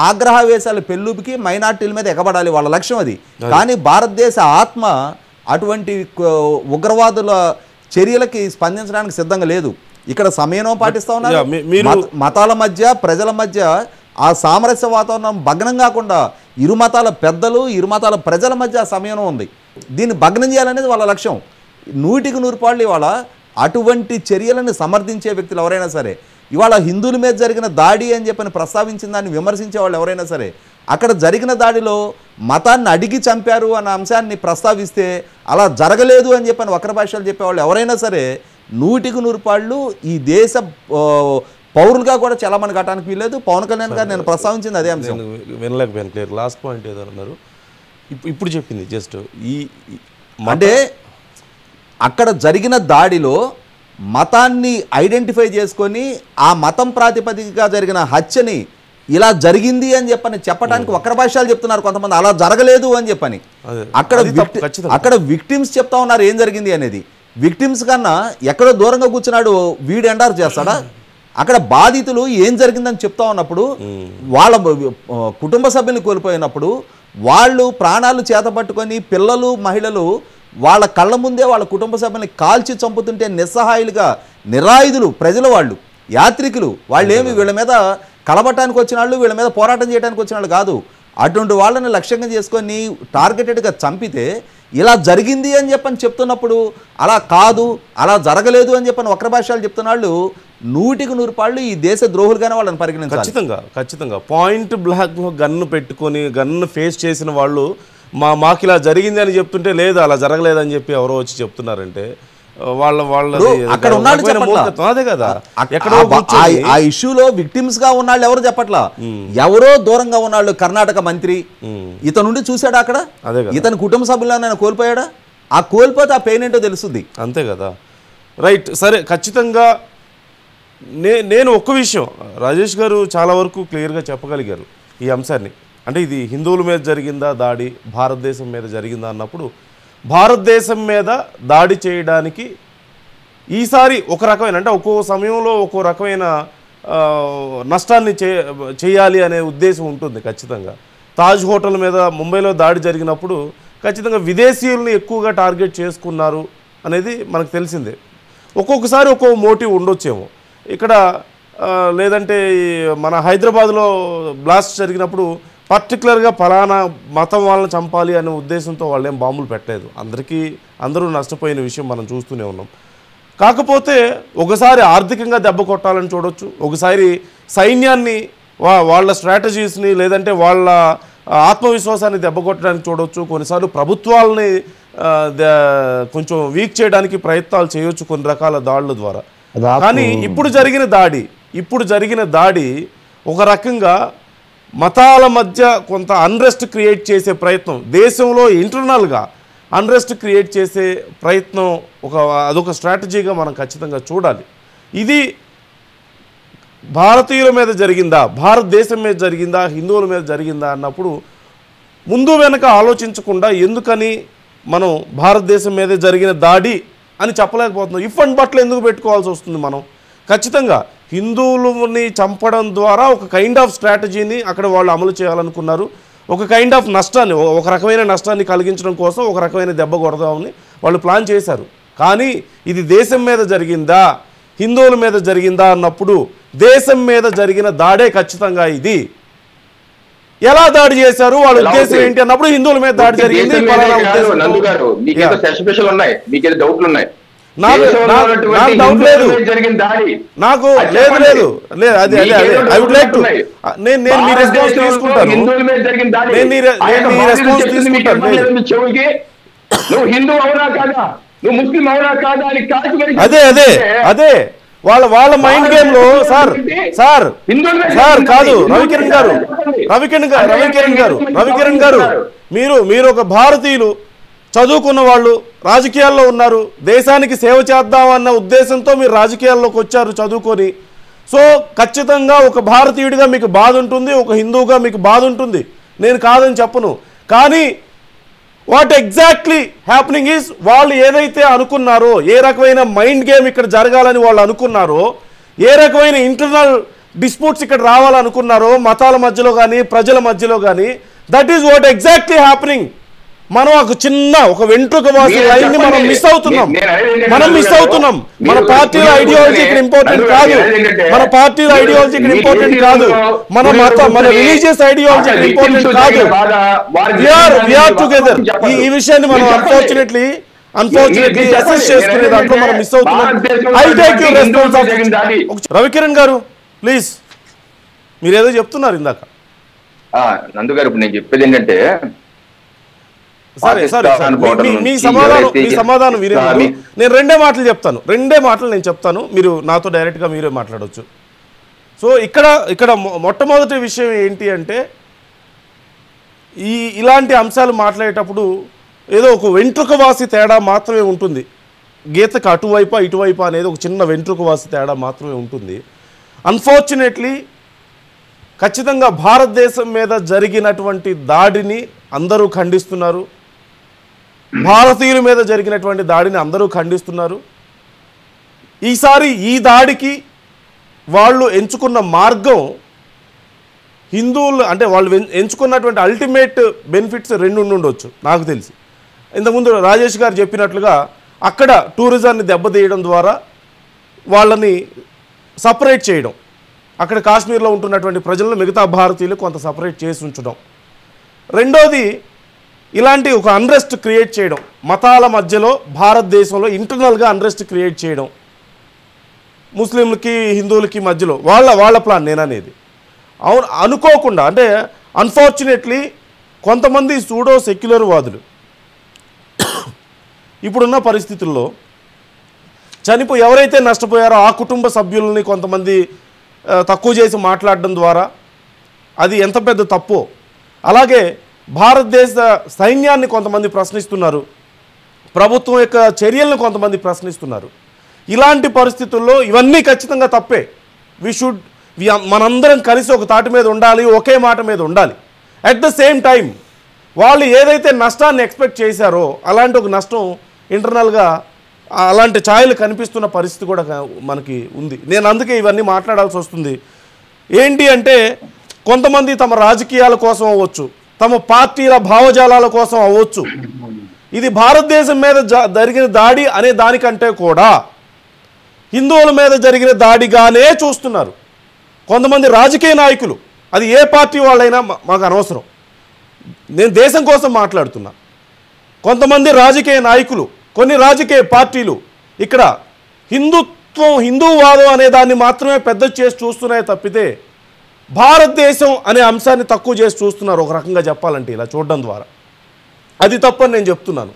ఆగ్రహవేశాలు పెళ్ళుపికి మైనార్టీల మీద ఎగబడాలి, వాళ్ళ లక్ష్యం అది. కానీ భారతదేశ ఆత్మ అటువంటి ఉగ్రవాదుల చర్యలకి స్పందించడానికి సిద్ధంగా లేదు. ఇక్కడ సమయం పాటిస్తా ఉన్నారు. మతాల మధ్య ప్రజల మధ్య ఆ సామరస్య వాతావరణం భగ్నం కాకుండా ఇరు మతాల పెద్దలు ఇరు మతాల ప్రజల మధ్య ఆ సమయం ఉంది. దీన్ని భగ్నం చేయాలనేది వాళ్ళ లక్ష్యం. 100% ఇవాళ అటువంటి చర్యలను సమర్థించే వ్యక్తులు ఎవరైనా సరే, ఇవాళ హిందువుల మీద జరిగిన దాడి అని చెప్పని ప్రస్తావించిన దాన్ని విమర్శించే వాళ్ళు ఎవరైనా సరే, అక్కడ జరిగిన దాడిలో మతాన్ని అడిగి చంపారు అన్న అంశాన్ని ప్రస్తావిస్తే అలా జరగలేదు అని చెప్పని వక్ర భాషలు చెప్పేవాళ్ళు ఎవరైనా సరే 100% ఈ దేశ పౌరులుగా కూడా చాలా మంది కట్టడానికి వీల్లేదు. పవన్ కళ్యాణ్ గారు నేను ప్రస్తావించింది అదే అంశం. వినలేకపోయాను. క్లియర్ లాస్ట్ పాయింట్ ఏదో అన్నారు, ఇప్పుడు చెప్పింది జస్ట్ ఈ అంటే అక్కడ జరిగిన దాడిలో మతాన్ని ఐడెంటిఫై చేసుకొని ఆ మతం ప్రాతిపదికగా జరిగిన హత్యని ఇలా జరిగింది అని చెప్పని చెప్పడానికి వక్ర భాష్యాలు చెప్తున్నారు కొంతమంది, అలా జరగలేదు అని చెప్పని. అక్కడ విక్టిమ్స్ చెప్తా ఉన్నారు ఏం జరిగింది అనేది. విక్టిమ్స్ కన్నా ఎక్కడో దూరంగా కూర్చున్నాడు వీడు ఎండార్ చేస్తాడా? అక్కడ బాధితులు ఏం జరిగిందని చెప్తా ఉన్నప్పుడు, వాళ్ళ కుటుంబ సభ్యుల్ని కోల్పోయినప్పుడు, వాళ్ళు ప్రాణాలు చేతపట్టుకొని పిల్లలు మహిళలు వాళ్ళ కళ్ళ ముందే వాళ్ళ కుటుంబ సభ్యుల్ని కాల్చి చంపుతుంటే నిస్సహాయులుగా నిరాయుధులు ప్రజలు, వాళ్ళు యాత్రికులు, వాళ్ళు ఏమి వీళ్ళ మీద కలబట్టానికి వచ్చిన వాళ్ళు, వీళ్ళ మీద పోరాటం చేయడానికి వచ్చిన వాళ్ళు కాదు. అటువంటి వాళ్ళని లక్ష్యంగా చేసుకొని టార్గెటెడ్గా చంపితే ఇలా జరిగింది అని చెప్పని చెప్తున్నప్పుడు, అలా కాదు అలా జరగలేదు అని చెప్పని వక్ర భాష్యాలు చెప్తున్న వాళ్ళు 100% ఈ దేశ ద్రోహులుగానే వాళ్ళని పరిగణించాలి. ఖచ్చితంగా పాయింట్ బ్లాక్లో గన్ను పెట్టుకొని గన్ను ఫేస్ చేసిన వాళ్ళు మాకు ఇలా జరిగింది అని చెప్తుంటే లేదు అలా జరగలేదని చెప్పి ఎవరో వచ్చి చెప్తున్నారంటే అక్కడ ఉన్నాళ్ళు అదే కదా. ఆ ఇష్యూలో విక్టిమ్స్ గా ఉన్నాళ్ళు ఎవరు చెప్పట్లా, ఎవరో దూరంగా ఉన్నాళ్ళు. కర్ణాటక మంత్రి ఇతనుండి చూశాడా అక్కడ? ఇతని కుటుంబ సభ్యులను కోల్పోయాడా? ఆ కోల్పోతే ఆ పెయిన్ ఏంటో తెలుస్తుంది. అంతే కదా. రైట్, సరే. ఖచ్చితంగా నేను ఒక్క విషయం రాజేష్ గారు చాలా వరకు క్లియర్గా చెప్పగలిగారు ఈ అంశాన్ని. అంటే ఇది హిందువుల మీద జరిగిందా దాడి, భారతదేశం మీద జరిగిందా అన్నప్పుడు, భారతదేశం మీద దాడి చేయడానికి ఈసారి ఒక రకమైన, అంటే ఒక్కో సమయంలో ఒక్కో రకమైన నష్టాన్ని చేయాలి అనే ఉద్దేశం ఉంటుంది ఖచ్చితంగా. తాజ్ హోటల్ మీద ముంబైలో దాడి జరిగినప్పుడు ఖచ్చితంగా విదేశీయుల్ని ఎక్కువగా టార్గెట్ చేసుకున్నారు అనేది మనకు తెలిసిందే. ఒక్కొక్కసారి ఒక్కో మోటివ్ ఉండొచ్చేమో ఇక్కడ. లేదంటే మన హైదరాబాద్లో బ్లాస్ట్ జరిగినప్పుడు పర్టికులర్గా ఫలానా మతం వాళ్ళని చంపాలి అనే ఉద్దేశంతో వాళ్ళు ఏం బాంబులు పెట్టలేదు. అందరూ నష్టపోయిన విషయం మనం చూస్తూనే ఉన్నాం. కాకపోతే ఒకసారి ఆర్థికంగా దెబ్బ కొట్టాలని చూడొచ్చు, ఒకసారి సైన్యాన్ని వాళ్ళ స్ట్రాటజీస్ని లేదంటే వాళ్ళ ఆత్మవిశ్వాసాన్ని దెబ్బ కొట్టడానికి చూడవచ్చు, కొన్నిసార్లు ప్రభుత్వాలని కొంచెం వీక్ చేయడానికి ప్రయత్నాలు చేయొచ్చు కొన్ని రకాల దాడుల ద్వారా. కానీ ఇప్పుడు జరిగిన దాడి ఒక రకంగా మతాల మధ్య కొంత అన్రెస్ట్ క్రియేట్ చేసే ప్రయత్నం, దేశంలో ఇంటర్నల్గా అన్రెస్ట్ క్రియేట్ చేసే ప్రయత్నం, అదొక స్ట్రాటజీగా మనం ఖచ్చితంగా చూడాలి. ఇది భారతీయుల మీద జరిగిందా, భారతదేశం మీద జరిగిందా, హిందువుల మీద జరిగిందా అన్నప్పుడు ముందు వెనక ఆలోచించకుండా ఎందుకని మనం భారతదేశం మీద జరిగిన దాడి అని చెప్పలేకపోతున్నాం. ఇఫ్ అండ్ బట్లు ఎందుకు పెట్టుకోవాల్సి వస్తుంది మనం? ఖచ్చితంగా హిందువులని చంపడం ద్వారా ఒక కైండ్ ఆఫ్ స్ట్రాటజీని అక్కడ వాళ్ళు అమలు చేయాలనుకున్నారు. ఒక కైండ్ ఆఫ్ నష్టాన్ని, ఒక రకమైన నష్టాన్ని కలిగించడం కోసం ఒక రకమైన దెబ్బ కొడదామని వాళ్ళు ప్లాన్ చేశారు. కానీ ఇది దేశం మీద జరిగిందా, హిందువుల మీద జరిగిందా అన్నప్పుడు దేశం మీద జరిగిన దాడే ఖచ్చితంగా ఇది. ఎలా దాడి చేశారు, వాళ్ళ ఉద్దేశం ఏంటి అన్నప్పుడు హిందువుల మీద దాడి జరిగింది. నాకు డౌట్ లేదు, నాకు లేదు అది ఐ వుడ్ లైక్ టు నేను మీ రెస్పాన్స్ తీసుకుంటాను. అదే వాళ్ళ మైండ్ గేమ్ లో సార్ కాదు రవికిరణ్ గారు మీరు ఒక భారతీయులు, చదువుకున్న వాళ్ళు, రాజకీయాల్లో ఉన్నారు, దేశానికి సేవ చేద్దామన్న ఉద్దేశంతో మీరు రాజకీయాల్లోకి వచ్చారు చదువుకొని. సో ఖచ్చితంగా ఒక భారతీయుడిగా మీకు బాధ ఉంటుంది, ఒక హిందువుగా మీకు బాధ ఉంటుంది. నేను కాదని చెప్పను. కానీ వాట్ ఎగ్జాక్ట్లీ హ్యాపెనింగ్ ఈజ్ వాళ్ళు ఏదైతే అనుకున్నారో, ఏ రకమైన మైండ్ గేమ్ ఇక్కడ జరగాలని వాళ్ళు అనుకున్నారో, ఏ రకమైన ఇంటర్నల్ డిస్ప్యూట్స్ ఇక్కడ రావాలనుకున్నారో మతాల మధ్యలో కానీ ప్రజల మధ్యలో కానీ, that is what exactly happening. మనం ఒక వెంట్రుక వాసి లైన్ ని మనం మిస్ అవుతున్నాం. మన పార్టీల ఐడియాలజీ ఇక్కడ ఇంపార్టెంట్ కాదు. మన రిలీజియస్ ఐడియాలజీ ఇక్కడ ఇంపార్టెంట్ కాదు. We are together. ఈ విషయాన్ని మనం అన్ఫార్చునేట్లీ అసెస్ చేసుకునే దాంట్లో మనం మిస్ అవుతున్నాం. I take your responsibility. Ravikiran గారు ప్లీజ్, మీరేదో చెప్తున్నారు ఇందాక. నందు గారు, ఇప్పుడు నేను చెప్పేది ఏంటంటే, సరే మీ సమాధానం నేను రెండే మాటలు నేను చెప్తాను, మీరు నాతో డైరెక్ట్గా మీరే మాట్లాడవచ్చు. సో ఇక్కడ మొట్టమొదటి విషయం ఏంటి అంటే, ఇలాంటి అంశాలు మాట్లాడేటప్పుడు ఏదో ఒక వెంట్రుకవాసి తేడా మాత్రమే ఉంటుంది. గీతకు అటువైపు ఇటువైపు అనేది ఒక చిన్న వెంట్రుకవాసి తేడా మాత్రమే ఉంటుంది. అన్ఫార్చునేట్లీ ఖచ్చితంగా భారతదేశం మీద జరిగినటువంటి దాడిని అందరూ ఖండిస్తున్నారు. భారతీయుల మీద జరిగినటువంటి దాడిని అందరూ ఖండిస్తున్నారు. ఈసారి ఈ దాడికి వాళ్ళు ఎంచుకున్న మార్గం, హిందువులు అంటే వాళ్ళు ఎంచుకున్నటువంటి అల్టిమేట్ బెనిఫిట్స్ రెండు ఉండొచ్చు నాకు తెలిసి. ఇంతకుముందు రాజేష్ గారు చెప్పినట్లుగా అక్కడ టూరిజాన్ని దెబ్బతీయడం ద్వారా వాళ్ళని సపరేట్ చేయడం, అక్కడ కాశ్మీర్లో ఉంటున్నటువంటి ప్రజలను మిగతా భారతీయులు కొంత సపరేట్ చేసి ఉంచడం. రెండోది, ఇలాంటి ఒక అన్రెస్ట్ క్రియేట్ చేయడం, మతాల మధ్యలో భారతదేశంలో ఇంటర్నల్గా అన్రెస్ట్ క్రియేట్ చేయడం, ముస్లింలకి హిందువులకి మధ్యలో వాళ్ళ ప్లాన్ నేననేది. అవును అనుకోకుండా, అంటే అన్ఫార్చునేట్లీ కొంతమంది సూడో సెక్యులర్ వాదులు ఇప్పుడున్న పరిస్థితుల్లో ఎవరైతే నష్టపోయారో ఆ కుటుంబ సభ్యులని కొంతమంది తక్కువ చేసి మాట్లాడడం ద్వారా అది ఎంత పెద్ద తప్పో, అలాగే భారతదేశ సైన్యాన్ని కొంతమంది ప్రశ్నిస్తున్నారు, ప్రభుత్వం యొక్క చర్యలను కొంతమంది ప్రశ్నిస్తున్నారు. ఇలాంటి పరిస్థితుల్లో ఇవన్నీ ఖచ్చితంగా తప్పే. మనందరం కలిసి ఒక తాటి మీద ఉండాలి, ఒకే మాట మీద ఉండాలి. అట్ ద సేమ్ టైం వాళ్ళు ఏదైతే నష్టాన్ని ఎక్స్పెక్ట్ చేశారో అలాంటి ఒక నష్టం ఇంటర్నల్గా అలాంటి ఛాయలు కనిపిస్తున్న పరిస్థితి కూడా మనకి ఉంది. నేను అందుకే ఇవన్నీ మాట్లాడాల్సి వస్తుంది. ఏంటి అంటే, కొంతమంది తమ రాజకీయాల కోసం అవ్వచ్చు, తమ పార్టీల భావజాలాల కోసం అవ్వచ్చు, ఇది భారతదేశం మీద జరిగిన దాడి అనే దానికంటే కూడా హిందువుల మీద జరిగిన దాడిగానే చూస్తున్నారు కొంతమంది రాజకీయ నాయకులు. అది ఏ పార్టీ వాళ్ళైనా మాకు అనవసరం, నేను దేశం కోసం మాట్లాడుతున్నా. కొంతమంది రాజకీయ నాయకులు, కొన్ని రాజకీయ పార్టీలు ఇక్కడ హిందూవాదం అనే దాన్ని మాత్రమే పెద్ద చేసి చూస్తున్నాయి తప్పితే భారతదేశం అనే అంశాన్ని తక్కువ చేసి చూస్తున్నారు. ఒక రకంగా చెప్పాలంటే ఇలా చూడడం ద్వారా అది తప్పని నేను చెప్తున్నాను.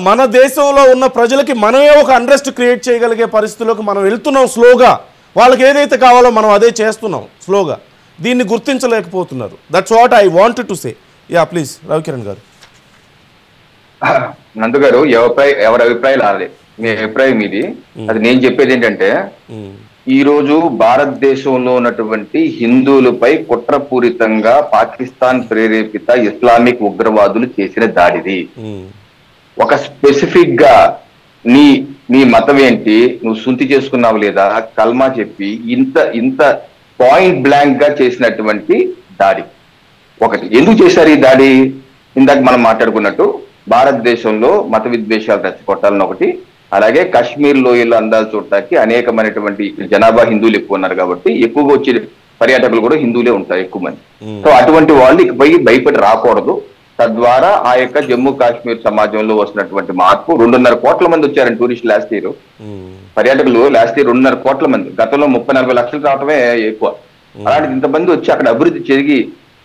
మన దేశంలో ఉన్న ప్రజలకి మనమే ఒక అన్రెస్ట్ క్రియేట్ చేయగలిగే పరిస్థితుల్లోకి మనం వెళ్తున్నాం స్లోగా. వాళ్ళకి ఏదైతే కావాలో మనం అదే చేస్తున్నాం స్లోగా. దీన్ని గుర్తించలేకపోతున్నారు. That's what I wanted to say. Yeah please Ravikiran garu. Nandu గారు, ఎవరి అభిప్రాయాలు ఆడే, మీ అభిప్రాయం మీది. అది నేను చెప్పేది ఏంటంటే, ఈ రోజు భారతదేశంలో ఉన్నటువంటి హిందువులపై కుట్రపూరితంగా పాకిస్తాన్ ప్రేరేపిత ఇస్లామిక్ ఉగ్రవాదులు చేసిన దాడిది. ఒక స్పెసిఫిక్ గా నీ మతం ఏంటి, నువ్వు శుంఠి చేసుకున్నావు లేదా, కల్మా చెప్పి ఇంత పాయింట్ బ్లాంక్ గా చేసినటువంటి దాడి ఒకటి. ఎందుకు చేశారు ఈ దాడి? ఇందాక మనం మాట్లాడుకున్నట్టు భారతదేశంలో మత విద్వేషాలు రెచ్చగొట్టాలని ఒకటి, అలాగే కాశ్మీర్ లోయల్లో అందాలు చూడటానికి అనేకమైనటువంటి జనాభా హిందువులు ఎక్కువ ఉన్నారు కాబట్టి ఎక్కువగా వచ్చే పర్యాటకులు కూడా హిందువులే ఉంటారు ఎక్కువ మంది. సో అటువంటి వాళ్ళు ఇకపై భయపడి రాకూడదు. తద్వారా ఆ యొక్క జమ్మూ కాశ్మీర్ సమాజంలో వస్తున్నటువంటి మార్పు, 2.5 కోట్ల మంది వచ్చారండి టూరిస్టులు లాస్ట్ ఇయర్. పర్యాటకులు లాస్ట్ ఇయర్ 2.5 కోట్ల మంది, గతంలో 30-40 లక్షలు రావటమే ఎక్కువ. అలాంటి ఇంతమంది వచ్చి అక్కడ అభివృద్ధి జరిగి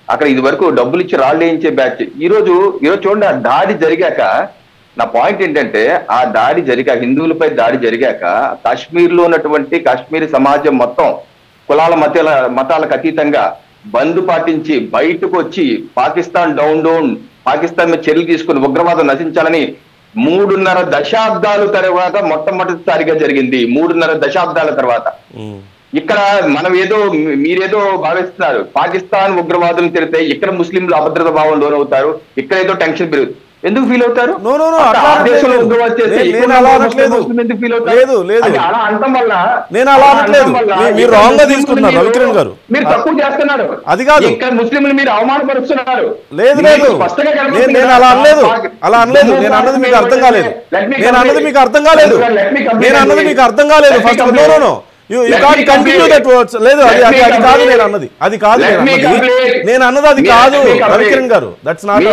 అక్కడ ఇది వరకు డబ్బులు ఇచ్చి రాళ్ళు వేయించే బ్యాచ్ ఈరోజు చూడండి. ఆ దాడి జరిగాక నా పాయింట్ ఏంటంటే, ఆ దాడి జరిగాక, హిందువులపై దాడి జరిగాక కాశ్మీర్ లో ఉన్నటువంటి కాశ్మీరీ సమాజం మొత్తం కులాల మతాలకు అతీతంగా బంద్ పాటించి బయటకు వచ్చి పాకిస్తాన్ డౌన్ పాకిస్తాన్ మీద చర్యలు తీసుకుని ఉగ్రవాదం నశించాలని 3.5 దశాబ్దాల తర్వాత మొట్టమొదటిసారిగా జరిగింది. 3.5 దశాబ్దాల తర్వాత ఇక్కడ మనం ఏదో మీరేదో భావిస్తున్నారు, పాకిస్తాన్ ఉగ్రవాదులను తిరిగితే ఇక్కడ ముస్లింలు అభద్రత భావం లోనవుతారు, ఇక్కడ ఏదో టెన్షన్ పెరుగుతుంది. ఎందుకు ఫీల్ అవుతారు? అలా అనట్లేదు. మీరు రాంగ్ గా తీసుకుంటున్నారు రవికిరణ్ గారు. మీరు తక్కువ చేస్తున్నారు. అది కాదు, ఇక్కడ ముస్లింలు మీరు అవమానపరుస్తున్నారు. లేదు లేదు, నేను అలా అనలేదు. నేను అన్నది మీకు అర్థం కాలేదు. నేను అన్నది మీకు అర్థం కాలేదు. First no You can't continue that words. లేదు, అది కాదు నేను అన్నది. అది కాదు నేను అన్నది. అది కాదు రవికిరణ్ గారు. That's not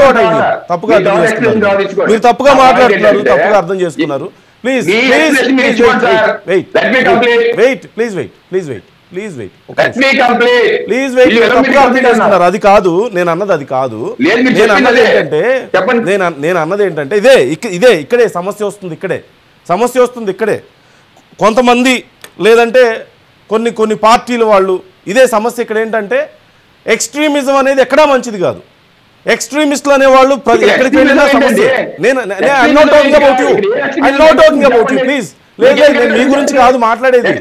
what I mean. తప్పుగా అర్థం చేసుకున్నారు మీరు. తప్పుగా మాట్లాడుతున్నారు, తప్పుగా అర్థం చేసుకున్నారు. ప్లీజ్ తప్పుగా అర్థం చేసుకున్నారు. అది కాదు నేను అన్నది. అది కాదు నేను అన్నది ఏంటంటే ఇక్కడే సమస్య వస్తుంది. ఇక్కడే కొంతమంది లేదంటే కొన్ని పార్టీల వాళ్ళు ఇదే సమస్య. ఇక్కడ ఏంటంటే ఎక్స్ట్రీమిజం అనేది ఎక్కడా మంచిది కాదు. ఎక్స్ట్రీమిస్టులు అనేవాళ్ళు ఎక్కడికి వెళ్ళినా సమస్య. I'm not talking about you please. లేదు, నేను మీ గురించి కాదు మాట్లాడేది.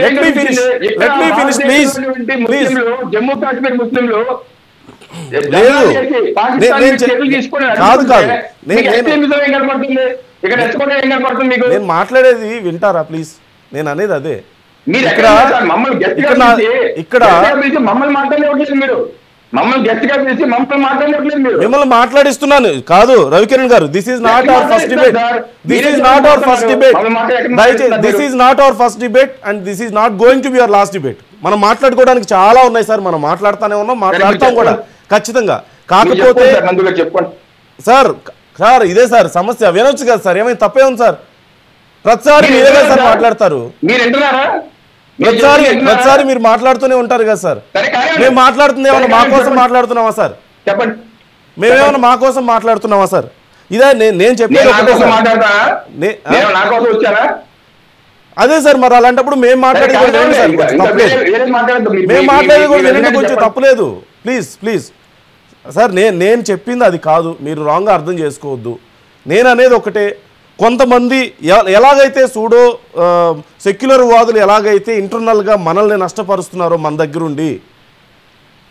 Let me finish please. నేను మాట్లాడేది వింటారా ప్లీజ్? నేను అనేది అదే. మిమ్మల్ని మాట్లాడిస్తున్నాను కాదు రవికిరణ్ గారు. This is not our first debate. This is not our first debate and this is not going to be our last debate. మనం మాట్లాడుకోవడానికి చాలా ఉన్నాయి సార్. మనం మాట్లాడుతూనే ఉన్నాం, మాట్లాడతాం కూడా ఖచ్చితంగా. కాకపోతే సార్ ఇదే సార్ సమస్య. వినొచ్చు కదా సార్, ఏమైనా తప్పే ఉంది సార్? ప్రతిసారి మీరే కదా సార్ మాట్లాడతారు. ప్రతిసారి మీరు మాట్లాడుతూనే ఉంటారు కదా సార్. మేము మాట్లాడుతుంది ఏమన్నా మా కోసం మాట్లాడుతున్నావా సార్? మేమేమన్నా మా కోసం మాట్లాడుతున్నావా సార్? ఇదే నేను చెప్పేది. అదే సార్, మరి అలాంటప్పుడు మేము మాట్లాడేది కూడా వినండి, కొంచెం తప్పులేదు. ప్లీజ్ సార్, నేను చెప్పింది అది కాదు, మీరు రాంగ్గా అర్థం చేసుకోవద్దు. నేను అనేది ఒకటే, కొంతమంది ఎలాగైతే సూడో సెక్యులర్ వాదులు ఎలాగైతే ఇంటర్నల్గా మనల్ని నష్టపరుస్తున్నారో మన దగ్గరుండి,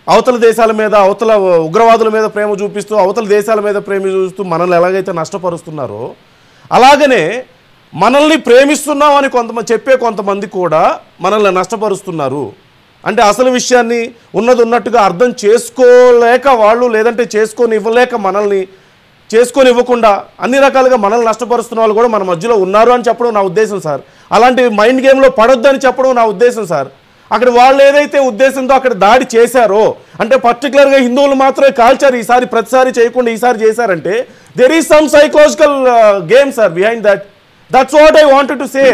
అవతల దేశాల మీద అవతల ఉగ్రవాదుల మీద ప్రేమ చూపిస్తూ అవతల దేశాల మీద ప్రేమ చూపిస్తూ మనల్ని ఎలాగైతే నష్టపరుస్తున్నారో, అలాగనే మనల్ని ప్రేమిస్తున్నామని కొంతమంది కూడా మనల్ని నష్టపరుస్తున్నారు. అంటే అసలు విషయాన్ని ఉన్నట్టుగా అర్థం చేసుకోలేక వాళ్ళు, లేదంటే చేసుకోనివ్వకుండా అన్ని రకాలుగా మనల్ని నష్టపరుస్తున్న వాళ్ళు కూడా మన మధ్యలో ఉన్నారు అని చెప్పడం నా ఉద్దేశం సార్. అలాంటి మైండ్ గేమ్లో పడొద్దని చెప్పడం నా ఉద్దేశం సార్. అక్కడ వాళ్ళు ఏదైతే ఉద్దేశంతో అక్కడ దాడి చేశారో, అంటే పర్టికులర్గా హిందువులు మాత్రమే కాల్చారు ఈసారి, ప్రతిసారి చేయకుండా ఈసారి చేశారంటే there is some psychological game sir behind that. That's what I wanted to సే.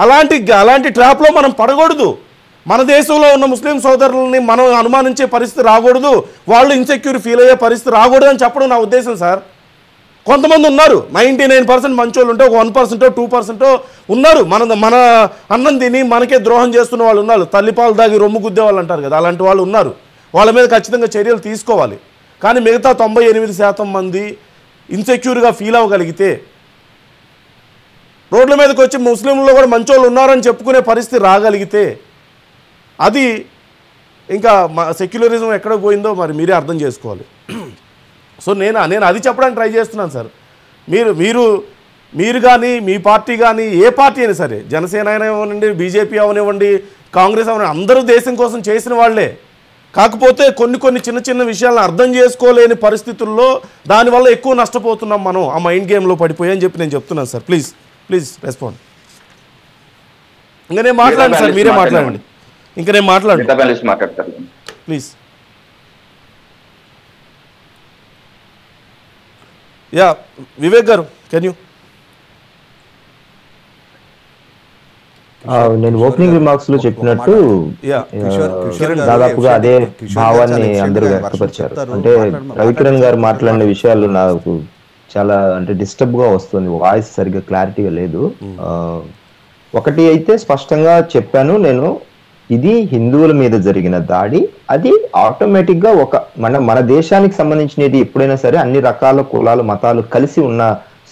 అలాంటి ట్రాప్లో మనం పడకూడదు. మన దేశంలో ఉన్న ముస్లిం సోదరులని మనం అనుమానించే పరిస్థితి రాకూడదు, వాళ్ళు ఇన్సెక్యూర్ ఫీల్ అయ్యే పరిస్థితి రాకూడదు అని చెప్పడం నా ఉద్దేశం సార్. కొంతమంది ఉన్నారు 99% మంచోళ్ళు ఉంటే, ఒక 1% 2% ఉన్నారు మన అన్నం తిని మనకే ద్రోహం చేస్తున్న వాళ్ళు ఉన్నారు. తల్లిపాలు దాగి రొమ్ము గుద్దే వాళ్ళు అంటారు కదా, అలాంటి వాళ్ళు ఉన్నారు. వాళ్ళ మీద ఖచ్చితంగా చర్యలు తీసుకోవాలి. కానీ మిగతా 98% మంది ఇన్సెక్యూర్గా ఫీల్ అవ్వగలిగితే, రోడ్ల మీదకి వచ్చి ముస్లింల్లో కూడా మంచోళ్ళు ఉన్నారని చెప్పుకునే పరిస్థితి రాగలిగితే, అది ఇంకా సెక్యులరిజం ఎక్కడ పోయిందో మరి మీరే అర్థం చేసుకోవాలి. సో నేను అది చెప్పడానికి ట్రై చేస్తున్నాను సార్. మీరు కానీ మీ పార్టీ కానీ, ఏ పార్టీ అయినా సరే, జనసేన అవనివ్వండి, బీజేపీ అవనివ్వండి, కాంగ్రెస్ అవనివ్వండి, అందరూ దేశం కోసం చేసిన వాళ్ళే. కాకపోతే కొన్ని చిన్న విషయాలను అర్థం చేసుకోలేని పరిస్థితుల్లో దానివల్ల ఎక్కువ నష్టపోతున్నాం మనం, ఆ మైండ్ గేమ్లో పడిపోయి అని చెప్పి నేను చెప్తున్నాను సార్. Please respond. ఇంకా నేను మాట్లాడండి సార్, మీరే మాట్లాడండి. ఇంకా నేను మాట్లాడండి ప్లీజ్. యా వివేక్ గారు, కెన్ యూ? నేను ఓపెనింగ్ రిమార్క్స్ లో చెప్పినట్టు దాదాపుగా అదే భావాన్ని అందరూ వ్యక్తపరిచారు. అంటే రవికిరణ్ గారు మాట్లాడిన విషయాలు నాకు చాలా డిస్టర్బ్ గా వస్తుంది, వాయిస్ సరిగ్గా క్లారిటీగా లేదు. ఒకటి అయితే స్పష్టంగా చెప్పాను నేను, ఇది హిందువుల మీద జరిగిన దాడి. అది ఆటోమేటిక్ గా మన దేశానికి సంబంధించినది. ఎప్పుడైనా సరే అన్ని రకాల కులాలు మతాలు కలిసి ఉన్న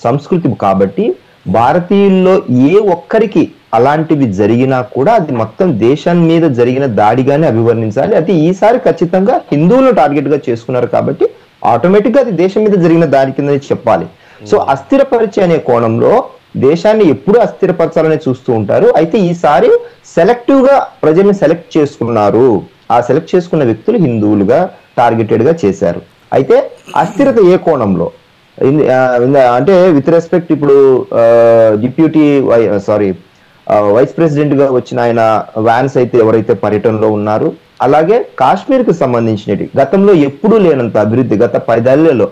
సంస్కృతి కాబట్టి భారతీయుల్లో ఏ ఒక్కరికి అలాంటివి జరిగినా కూడా అది మొత్తం దేశం మీద జరిగిన దాడిగానే అభివర్ణించాలి. అది ఈసారి ఖచ్చితంగా హిందువులను టార్గెట్ గా చేసుకున్నారు కాబట్టి ఆటోమేటిక్ గా అది దేశం మీద జరిగిన దాడి కింద చెప్పాలి. సో అస్థిరపరిచే అనే కోణంలో దేశాన్ని ఎప్పుడూ అస్థిరపరచాలని చూస్తూ ఉంటారు. అయితే ఈసారి సెలెక్టివ్ గా ప్రజల్ని సెలెక్ట్ చేసుకున్నారు. ఆ సెలెక్ట్ చేసుకున్న వ్యక్తులు హిందువులుగా టార్గెటెడ్ గా చేశారు. అయితే అస్థిరత ఏ కోణంలో అంటే విత్ రెస్పెక్ట్ ఇప్పుడు డిప్యూటీ వైస్ ప్రెసిడెంట్ గా వచ్చిన ఆయన వ్యాన్స్ అయితే ఎవరైతే పర్యటనలో ఉన్నారు, అలాగే కాశ్మీర్ కు సంబంధించినవి గతంలో ఎప్పుడూ లేనంత అభివృద్ధి గత 10 ఏళ్లలో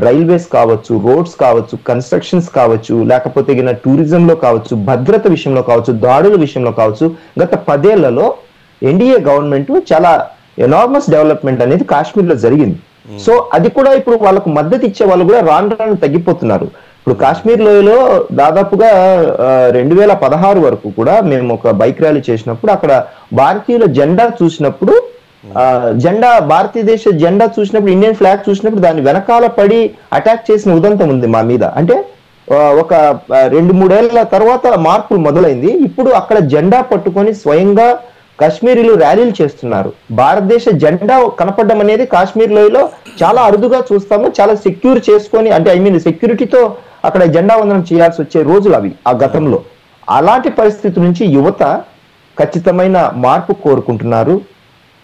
రైల్వేస్ కావచ్చు, రోడ్స్ కావచ్చు, కన్స్ట్రక్షన్స్ కావచ్చు, లేకపోతే టూరిజం లో కావచ్చు, భద్రత విషయంలో కావచ్చు, దాడుల విషయంలో కావచ్చు, గత 10 ఏళ్లలో ఎన్డీఏ గవర్నమెంట్ చాలా ఎనార్మస్ డెవలప్మెంట్ అనేది కాశ్మీర్ లో జరిగింది. సో అది కూడా ఇప్పుడు వాళ్ళకు మద్దతు ఇచ్చే వాళ్ళు కూడా రాను రాను తగ్గిపోతున్నారు. ఇప్పుడు కాశ్మీర్ లోయలో దాదాపుగా 2016 వరకు కూడా మేము ఒక బైక్ ర్యాలీ చేసినప్పుడు అక్కడ భారతీయుల జెండా చూసినప్పుడు భారతదేశ జెండా చూసినప్పుడు, ఇండియన్ ఫ్లాగ్ చూసినప్పుడు దాని వెనకాల పడి అటాక్ చేసిన ఉదంతం ఉంది మా మీద. అంటే ఒక 2-3 ఏళ్ల తర్వాత మార్పులు మొదలైంది. ఇప్పుడు అక్కడ జెండా పట్టుకొని స్వయంగా కాశ్మీరీలు ర్యాలీలు చేస్తున్నారు. భారతదేశ జెండా కనపడడం అనేది కాశ్మీర్ లోయలో చాలా అరుదుగా చూస్తాము. చాలా సెక్యూర్ చేసుకొని, అంటే సెక్యూరిటీతో అక్కడ జెండా వందనం చేయాల్సి వచ్చే రోజులు అవి ఆ గతంలో. అలాంటి పరిస్థితి నుంచి యువత ఖచ్చితమైన మార్పు కోరుకుంటున్నారు,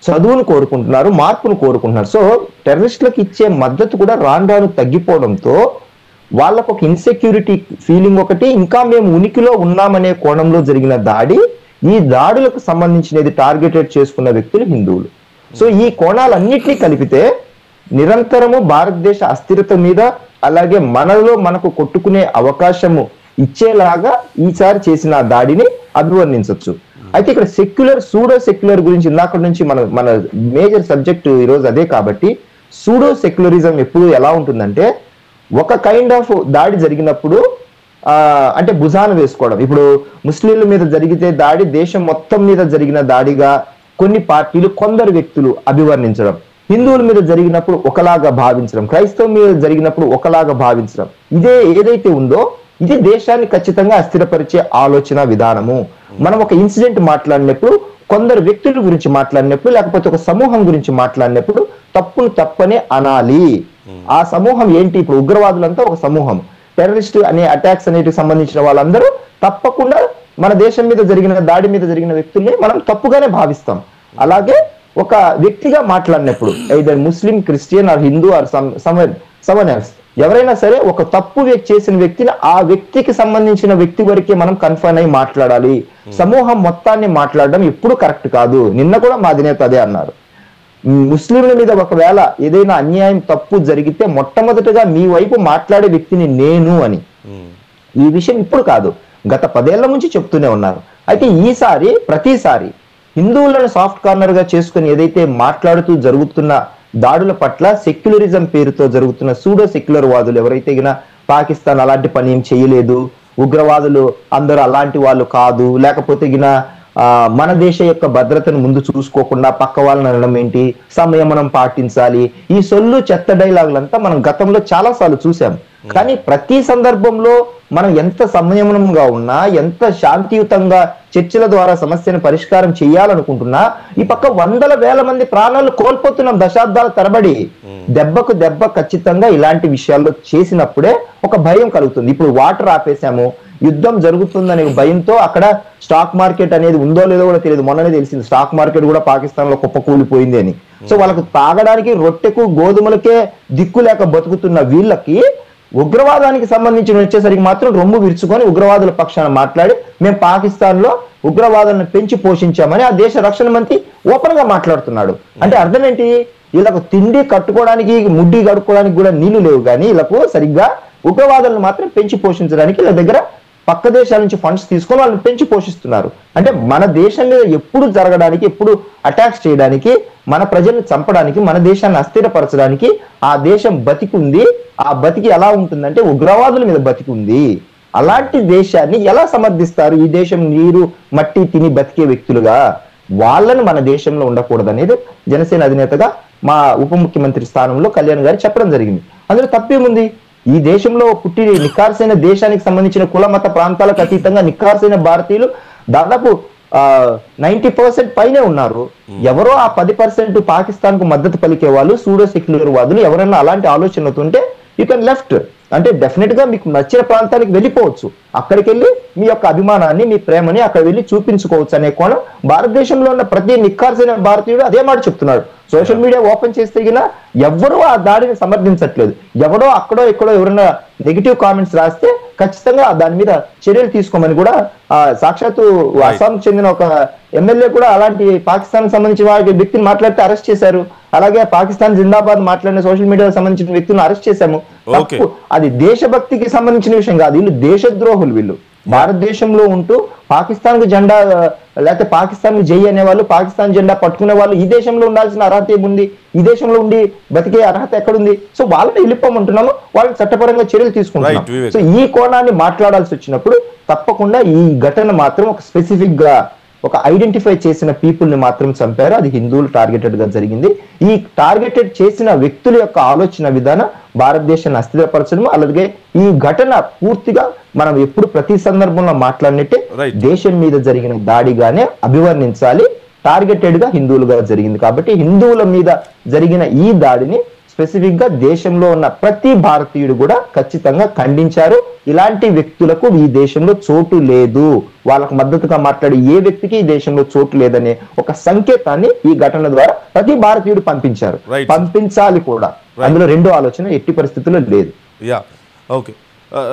చదువును కోరుకుంటున్నారు, మార్పును కోరుకుంటున్నారు. సో టెర్రరిస్టులకు ఇచ్చే మద్దతు కూడా రాను రాను తగ్గిపోవడంతో వాళ్ళకు ఒక ఇన్సెక్యూరిటీ ఫీలింగ్ ఒకటి, ఇంకా మేము ఉనికిలో ఉన్నామనే కోణంలో జరిగిన దాడి. ఈ దాడులకు సంబంధించినది టార్గెటెడ్ చేసుకున్న వ్యక్తులు హిందువులు. సో ఈ కోణాలన్నింటినీ కలిపితే నిరంతరము భారతదేశ అస్థిరత మీద, అలాగే మనకు కొట్టుకునే అవకాశము ఇచ్చేలాగా ఈసారి చేసిన దాడిని అభివర్ణించవచ్చు. అయితే ఇక్కడ సూడో సెక్యులర్ గురించి ఇందాక నుంచి మన మేజర్ సబ్జెక్ట్ ఈరోజు అదే కాబట్టి, సూడో సెక్యులరిజం ఎప్పుడు ఎలా ఉంటుందంటే, ఒక కైండ్ ఆఫ్ దాడి జరిగినప్పుడు అంటే భుజాన వేసుకోవడం. ఇప్పుడు ముస్లింల మీద జరిగితే దాడి దేశం మొత్తం మీద జరిగిన దాడిగా కొన్ని పార్టీలు, కొందరు వ్యక్తులు అభివర్ణించడం, హిందువుల మీద జరిగినప్పుడు ఒకలాగా భావించడం, క్రైస్తవం మీద జరిగినప్పుడు ఒకలాగా భావించడం, ఇదే ఏదైతే ఉందో ఇది దేశాన్ని ఖచ్చితంగా అస్థిరపరిచే ఆలోచన విధానము. మనం ఒక ఇన్సిడెంట్ మాట్లాడినప్పుడు, కొందరు వ్యక్తుల గురించి మాట్లాడినప్పుడు, లేకపోతే ఒక సమూహం గురించి మాట్లాడినప్పుడు తప్పును తప్పనే అనాలి. ఆ సమూహం ఏంటి? ఇప్పుడు ఉగ్రవాదులంతా ఒక సమూహం, టెర్రరిస్ట్ అనే అటాక్స్ అనేటికి సంబంధించిన వాళ్ళందరూ తప్పకుండా మన దేశం మీద జరిగిన దాడి మీద జరిగిన వ్యక్తుల్ని మనం తప్పుగానే భావిస్తాం. అలాగే ఒక వ్యక్తిగా మాట్లాడినప్పుడు either Muslim, Christian or Hindu or someone else, ఎవరైనా సరే ఒక తప్పు చేసిన వ్యక్తిని ఆ వ్యక్తికి సంబంధించిన వ్యక్తి వరకే మనం కన్ఫర్మ్ అయి మాట్లాడాలి. సమూహం మొత్తాన్ని మాట్లాడడం ఎప్పుడు కరెక్ట్ కాదు. నిన్న కూడా మా అధినేత అదే అన్నారు. ముస్లింల మీద ఒకవేళ ఏదైనా అన్యాయం తప్పు జరిగితే మొట్టమొదటిగా మీ వైపు మాట్లాడే వ్యక్తిని నేను అని. ఈ విషయం ఇప్పుడు కాదు, గత 10 ఏళ్ల నుంచి చెప్తూనే ఉన్నారు. అయితే ఈసారి ప్రతిసారి హిందువులను సాఫ్ట్ కార్నర్ గా చేసుకుని ఏదైతే మాట్లాడుతూ జరుగుతున్న దాడుల పట్ల సెక్యులరిజం పేరుతో జరుగుతున్న సూడో సెక్యులర్ వాదులు ఎవరైతే పాకిస్తాన్ అలాంటి పని ఏం చేయలేదు, ఉగ్రవాదులు అందరూ అలాంటి వాళ్ళు కాదు, లేకపోతే మన దేశ యొక్క భద్రతను ముందు చూసుకోకుండా పక్క వాళ్ళని అనడం ఏంటి, సంయమనం పాటించాలి, ఈ సొల్లు చెత్త డైలాగులంతా మనం గతంలో చాలా సార్లు చూసాం. కానీ ప్రతి సందర్భంలో మనం ఎంత సంయమనంగా ఉన్నా, ఎంత శాంతియుతంగా చర్చల ద్వారా సమస్యను పరిష్కారం చేయాలనుకుంటున్నా, ఈ పక్క 100,000 మంది ప్రాణాలు కోల్పోతున్నాం దశాబ్దాల తరబడి. దెబ్బకు దెబ్బ ఖచ్చితంగా ఇలాంటి విషయాల్లో చేసినప్పుడే ఒక భయం కలుగుతుంది. ఇప్పుడు వాటర్ ఆపేశాము, యుద్ధం జరుగుతుందనే భయంతో అక్కడ స్టాక్ మార్కెట్ అనేది ఉందో లేదో కూడా తెలియదు. మొన్ననే తెలిసింది స్టాక్ మార్కెట్ కూడా పాకిస్తాన్ లో కుప్పకూలిపోయింది అని. సో వాళ్ళకు తాగడానికి రొట్టెకు గోధుమలకే దిక్కు లేక బతుకుతున్న వీళ్ళకి ఉగ్రవాదానికి సంబంధించిన వచ్చేసరికి మాత్రం రొమ్ము విరుచుకొని ఉగ్రవాదుల పక్షాన మాట్లాడి మేము పాకిస్తాన్ లో ఉగ్రవాదాలను పెంచి పోషించామని ఆ దేశ రక్షణ మంత్రి ఓపెన్ గా మాట్లాడుతున్నాడు. అంటే అర్థం ఏంటి? వీళ్ళకు తిండి కట్టుకోవడానికి, ముడ్డి కడుక్కోవడానికి కూడా నీళ్లు లేవు, కానీ వీళ్ళకు సరిగ్గా ఉగ్రవాదులను మాత్రం పెంచి పోషించడానికి వీళ్ళ దగ్గర పక్క దేశాల నుంచి ఫండ్స్ తీసుకొని వాళ్ళని పెంచి పోషిస్తున్నారు. అంటే మన దేశం మీద ఎప్పుడు జరగడానికి, ఎప్పుడు అటాక్స్ చేయడానికి, మన ప్రజల్ని చంపడానికి, మన దేశాన్ని అస్థిరపరచడానికి ఆ దేశం బతికుంది. ఆ బతికి ఎలా ఉంటుందంటే ఉగ్రవాదుల మీద బతికుంది. అలాంటి దేశాన్ని ఎలా సమర్థిస్తారు? ఈ దేశం నీరు మట్టి తిని బతికే వ్యక్తులుగా వాళ్ళని మన దేశంలో ఉండకూడదు అనేది జనసేన అధినేతగా మా ఉప ముఖ్యమంత్రి స్థానంలో కళ్యాణ్ గారు చెప్పడం జరిగింది. అందులో తప్పేముంది? ఈ దేశంలో పుట్టి నిఖార్సైన దేశానికి సంబంధించిన కుల మత ప్రాంతాలకు అతీతంగా నిఖార్సైన భారతీయులు దాదాపు 90% పైనే ఉన్నారు. ఎవరో ఆ 10% పాకిస్తాన్ కు మద్దతు పలికే వాళ్ళు సూడో సెక్యులర్ వాదులు ఎవరైనా అలాంటి ఆలోచనతో ఉంటే యూ కెన్ లెఫ్ట్ అంటే డెఫినెట్ గా మీకు నచ్చిన ప్రాంతానికి వెళ్ళిపోవచ్చు, అక్కడికి వెళ్ళి మీ యొక్క అభిమానాన్ని మీ ప్రేమని అక్కడ వెళ్ళి చూపించుకోవచ్చు అనే కోణం భారతదేశంలో ఉన్న ప్రతి నిఖార్సైన భారతీయుడు అదే మాట చెప్తున్నాడు. సోషల్ మీడియా ఓపెన్ చేస్తే ఎవరూ ఆ దాడిని సమర్థించట్లేదు. ఎవరో అక్కడో ఇక్కడో ఎవరైనా నెగిటివ్ కామెంట్స్ రాస్తే ఖచ్చితంగా దాని మీద చర్యలు తీసుకోమని కూడా సాక్షాత్తు అస్సాంకి చెందిన ఒక ఎమ్మెల్యే కూడా అలాంటి పాకిస్తాన్ సంబంధించిన వ్యక్తిని మాట్లాడితే అరెస్ట్ చేశారు. అలాగే పాకిస్తాన్ జిందాబాద్ మాట్లాడిన సోషల్ మీడియాకు సంబంధించిన వ్యక్తులను అరెస్ట్ చేశాము. అది దేశభక్తికి సంబంధించిన విషయం కాదు. వీళ్ళు దేశద్రోహులు. వీళ్ళు భారతదేశంలో ఉంటూ పాకిస్తాన్ కు జెండా లేకపోతే పాకిస్తాన్ జై అనే వాళ్ళు, పాకిస్తాన్ జెండా పట్టుకునే వాళ్ళు ఈ దేశంలో ఉండాల్సిన అర్హత ఏముంది? ఈ దేశంలో ఉండి బతికే అర్హత ఎక్కడుంది? సో వాళ్ళని వెళ్ళిపోమంటున్నాము, వాళ్ళని చట్టపరంగా చర్యలు తీసుకుంటున్నాం. సో ఈ కోణాన్ని మాట్లాడాల్సి వచ్చినప్పుడు తప్పకుండా ఈ ఘటన మాత్రం ఒక స్పెసిఫిక్ గా ఒక ఐడెంటిఫై చేసిన పీపుల్ ని మాత్రం చంపారు. అది హిందువులు టార్గెటెడ్ గా జరిగింది. ఈ టార్గెటెడ్ చేసిన వ్యక్తుల యొక్క ఆలోచన విధానం భారతదేశాన్ని అస్థిరపరచడం. అలాగే ఈ ఘటన పూర్తిగా మనం ఎప్పుడు ప్రతి సందర్భంలో మాట్లాడినట్టే దేశం మీద జరిగిన దాడిగానే అభివర్ణించాలి. టార్గెటెడ్ గా హిందువులుగా జరిగింది కాబట్టి హిందువుల మీద జరిగిన ఈ దాడిని స్పెసిఫిక్ గా దేశంలో ఉన్న ప్రతి భారతీయుడు కూడా ఖచ్చితంగా ఖండించారు. ఇలాంటి వ్యక్తులకు ఈ దేశంలో చోటు లేదు, వాళ్ళకు మద్దతుగా మాట్లాడే ఏ వ్యక్తికి ఈ దేశంలో చోటు లేదనే ఒక సంకేతాన్ని ఈ ఘటన ద్వారా ప్రతి భారతీయుడు పంపించారు, పంపించాలి కూడా. అందులో రెండో ఆలోచన ఎట్టి పరిస్థితుల్లో లేదు. యా ఓకే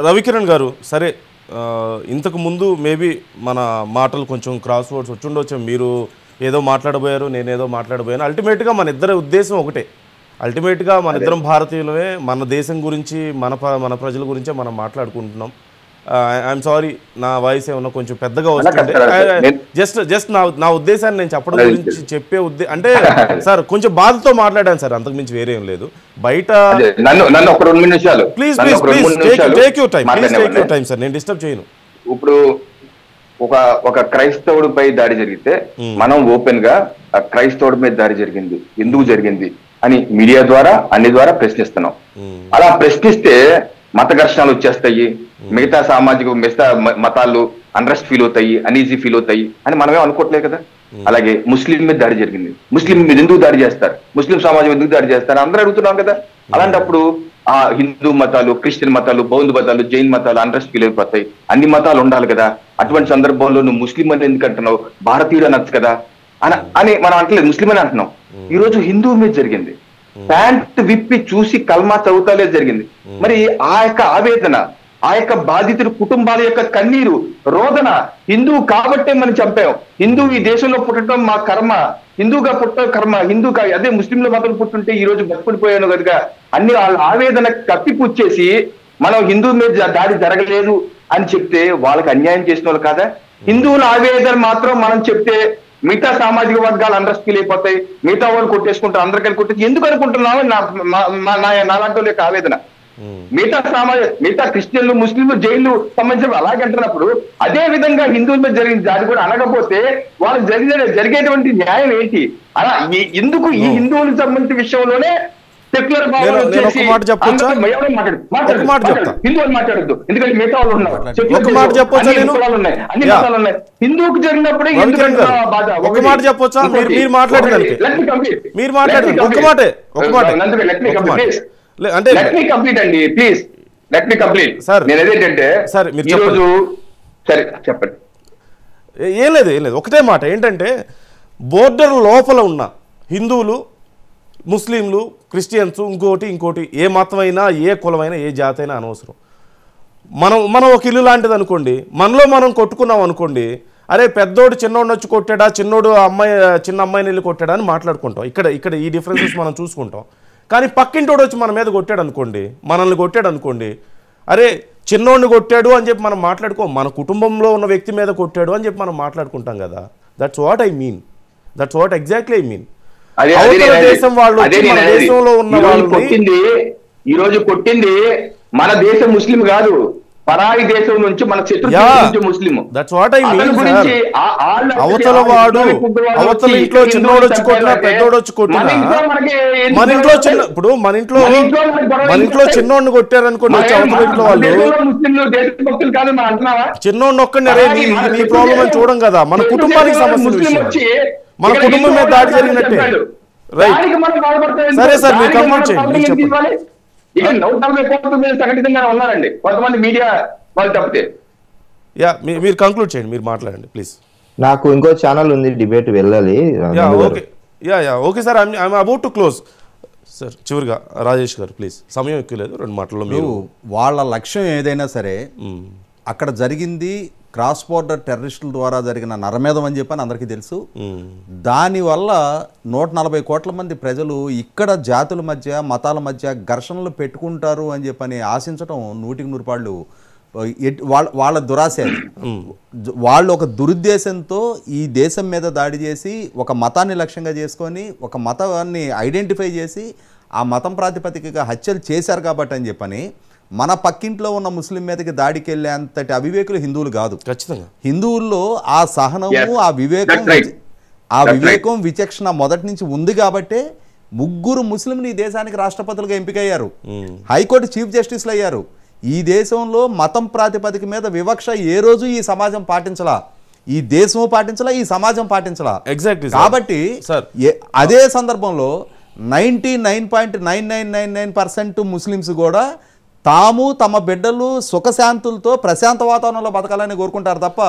రవికిరణ్ గారు, సరే ఇంతకు ముందు మేబీ మన మాటలు కొంచెం క్రాస్ వర్డ్స్ వచ్చుండొచ్చు. మీరు ఏదో మాట్లాడబోయారు, నేనేదో మాట్లాడబోయాను. అల్టిమేట్గా మన ఇద్దరి ఉద్దేశం ఒకటే. అల్టిమేట్గా మన ఇద్దరం భారతీయులమే, మన దేశం గురించి మన ప్రజల గురించే మనం మాట్లాడుకుంటున్నాం. ఐఎమ్ సారీ, నా వాయిస్ ఏమన్నా కొంచెం పెద్దగా వస్తుంటే జస్ట్ నా ఉద్దేశాన్ని నేను చెప్పడం గురించి చెప్పే అంటే సార్ కొంచెం బాధతో మాట్లాడాను సార్, అంతకుమించి వేరేం లేదు. బయట please take your time sir, నేను డిస్టర్బ్ చేయను. ఇప్పుడు ఒక క్రైస్తవుడిపై దాడి జరిగితే మనం ఓపెన్ గా క్రైస్తవుడి మీద దాడి జరిగింది, ఎందుకు జరిగింది అని మీడియా ద్వారా అన్ని ద్వారా ప్రశ్నిస్తున్నాం. అలా ప్రశ్నిస్తే మత ఘర్షణలు వచ్చేస్తాయి, మిగతా మతాలు అన్రెస్ట్ ఫీల్ అవుతాయి, అనీజీ ఫీల్ అవుతాయి అని మనమే అనుకోవట్లేదు కదా. అలాగే ముస్లిం మీద దాడి జరిగింది, ముస్లిం మీద ఎందుకు దాడి చేస్తారు, ముస్లిం సమాజం ఎందుకు దాడి చేస్తారు అందరూ అడుగుతున్నాం కదా. అలాంటప్పుడు ఆ హిందూ మతాలు, క్రిస్టియన్ మతాలు, బౌద్ధ మతాలు, జైన్ మతాలు అన్రెస్ట్ ఫీల్ అయిపోతాయి. అన్ని మతాలు ఉండాలి కదా. అటువంటి సందర్భంలో నువ్వు ముస్లిం అని ఎందుకు అంటున్నావు, భారతీయుడు అనొచ్చు కదా అని మనం అంటలేదు, ముస్లిం అని అంటున్నాం. ఈ రోజు హిందువు మీద జరిగింది, ప్యాంట్ విప్పి చూసి కల్మా చదువుతాలే జరిగింది. మరి ఆ యొక్క ఆవేదన, ఆ యొక్క బాధితుల కుటుంబాల యొక్క కన్నీరు, రోదన, హిందువు కాబట్టే మనం చంపాం, హిందువు ఈ దేశంలో పుట్టడం మా కర్మ, హిందూగా పుట్టడం కర్మ, హిందూ అదే ముస్లింల మతం పుట్టుంటే ఈ రోజు బతుకుడిపోయాను కనుక అన్ని వాళ్ళ ఆవేదన కప్పిపుచ్చేసి మనం హిందువు మీద దాడి జరగలేదు అని చెప్తే వాళ్ళకి అన్యాయం చేసిన వాళ్ళు కాదా? హిందువుల ఆవేదన మాత్రం మనం చెప్తే మిగతా సామాజిక వర్గాలు అన్రెస్ట్ ఫీల్ అయిపోతాయి, మిగతా వాళ్ళు కొట్టేసుకుంటారు, అందరికీ కొట్టేసి ఎందుకు అనుకుంటున్నామో నాలాంటి వాళ్ళ యొక్క ఆవేదన. మిగతా క్రిస్టియన్లు, ముస్లింలు, జైలు సంబంధించిన అలాగే అంటున్నప్పుడు అదే విధంగా హిందువుల మీద జరిగిన దాడి కూడా అనకపోతే వాళ్ళకి జరిగేటువంటి న్యాయం ఏంటి? అలా ఎందుకు ఈ హిందువులకు సంబంధించిన విషయంలోనే చెప్పొచ్చా? హిందూకి జరిగినప్పుడే ఒక మాట చెప్పొచ్చా? మీరు మాట్లాడడానికి అంటే చెప్పండి. ఏం లేదు ఒకటే మాట ఏంటంటే బోర్డర్ లోపల ఉన్న హిందువులు, ముస్లింలు, క్రిస్టియన్స్, ఇంకోటి ఏ మతమైనా, ఏ కులమైనా, ఏ జాతి అయినా అనవసరం. మనం ఒక ఇల్లు లాంటిది అనుకోండి, మనలో మనం కొట్టుకున్నాం అనుకోండి, అరే పెద్దోడు చిన్నోడు వచ్చి కొట్టాడా, చిన్నోడు చిన్న అమ్మాయిని వెళ్ళి కొట్టాడా అని మాట్లాడుకుంటాం. ఇక్కడ ఈ డిఫరెన్సెస్ మనం చూసుకుంటాం. కానీ పక్కింటోడు వచ్చి మన మీద కొట్టాడు అనుకోండి, మనల్ని కొట్టాడు అనుకోండి, అరే చిన్నోడిని కొట్టాడు అని చెప్పి మనం మాట్లాడుకోం, మన కుటుంబంలో ఉన్న వ్యక్తి మీద కొట్టాడు అని చెప్పి మనం మాట్లాడుకుంటాం కదా. That's what I mean, that's what exactly I mean. దేశం వాళ్ళు దేశంలో ఉన్న వాళ్ళు ఈ రోజు కొట్టింది మన దేశం ముస్లిం కాదు, పరాయి దేశం నుంచి మన శత్రు నుంచి ముస్లిం that's what I mean sir. అవతల వాడు అవతల ఇంట్లో చిన్నోడు వచ్చి కొట్టినా పెద్దోడు వచ్చి కొట్టినా మన ఇంట్లో చిన్న ఇప్పుడు మన ఇంట్లో చిన్నోడిని కొట్టారనుకోండి వచ్చి అవతల ఇంట్లో వాళ్ళు చిన్నోడిని ఒక్కడిని అరే నీ ప్రాబ్లం అని చూడం కదా. మన కుటుంబానికి సమస్య, మన కుటుంబం మీద దాడి జరిగినట్టే. రైట్, సరే సార్ మీరు కంప్లీట్ చేయండి, చెప్పండి. ఇక 140 కోట్ల మీద సంఘటితంగా ఉన్నారండి కొంతమంది మీడియా వాళ్ళు తప్పితే. మీరు కంక్లూడ్ చేయండి, మీరు మాట్లాడండి ప్లీజ్. నాకు ఇంకో ఛానల్ ఉంది, డిబేట్ వెళ్ళాలి. Okay sir, I'm about to close sir. చివరిగా రాజేష్ గారు ప్లీజ్, సమయం ఎక్కువ లేదు, 2 మాటల్లో. మీరు వాళ్ళ లక్ష్యం ఏదైనా సరే అక్కడ జరిగింది క్రాస్ బోర్డర్ టెర్రరిస్టుల ద్వారా జరిగిన నరమేధం అని చెప్పని అందరికీ తెలుసు. దానివల్ల 140 కోట్ల మంది ప్రజలు ఇక్కడ జాతుల మధ్య మతాల మధ్య ఘర్షణలు పెట్టుకుంటారు అని చెప్పని ఆశించడం 100% పాళ్ళు వాళ్ళ దురాశ. వాళ్ళు ఒక దురుద్దేశంతో ఈ దేశం మీద దాడి చేసి ఒక మతాన్ని లక్ష్యంగా చేసుకొని ఒక మతాన్ని ఐడెంటిఫై చేసి ఆ మతం ప్రాతిపదికగా హత్యలు చేశారు కాబట్టి అని చెప్పని మన పక్కింట్లో ఉన్న ముస్లిం మీదకి దాడికి వెళ్ళేంతటి అవివేకులు హిందువులు కాదు. ఖచ్చితంగా హిందువుల్లో ఆ సహనము ఆ వివేకం విచక్షణ మొదటి నుంచి ఉంది కాబట్టే 3 ముస్లింలు ఈ దేశానికి రాష్ట్రపతులుగా ఎంపికయ్యారు, హైకోర్టు చీఫ్ జస్టిస్లు అయ్యారు. ఈ దేశంలో మతం ప్రాతిపదిక మీద వివక్ష ఏ రోజు ఈ సమాజం పాటించలా, ఈ దేశం పాటించలా, ఈ సమాజం పాటించలా. ఎగ్జాక్ట్లీ. కాబట్టి అదే సందర్భంలో 99.9999% ముస్లిమ్స్ కూడా తాము తమ బిడ్డలు సుఖశాంతులతో ప్రశాంత వాతావరణంలో బతకాలని కోరుకుంటారు తప్ప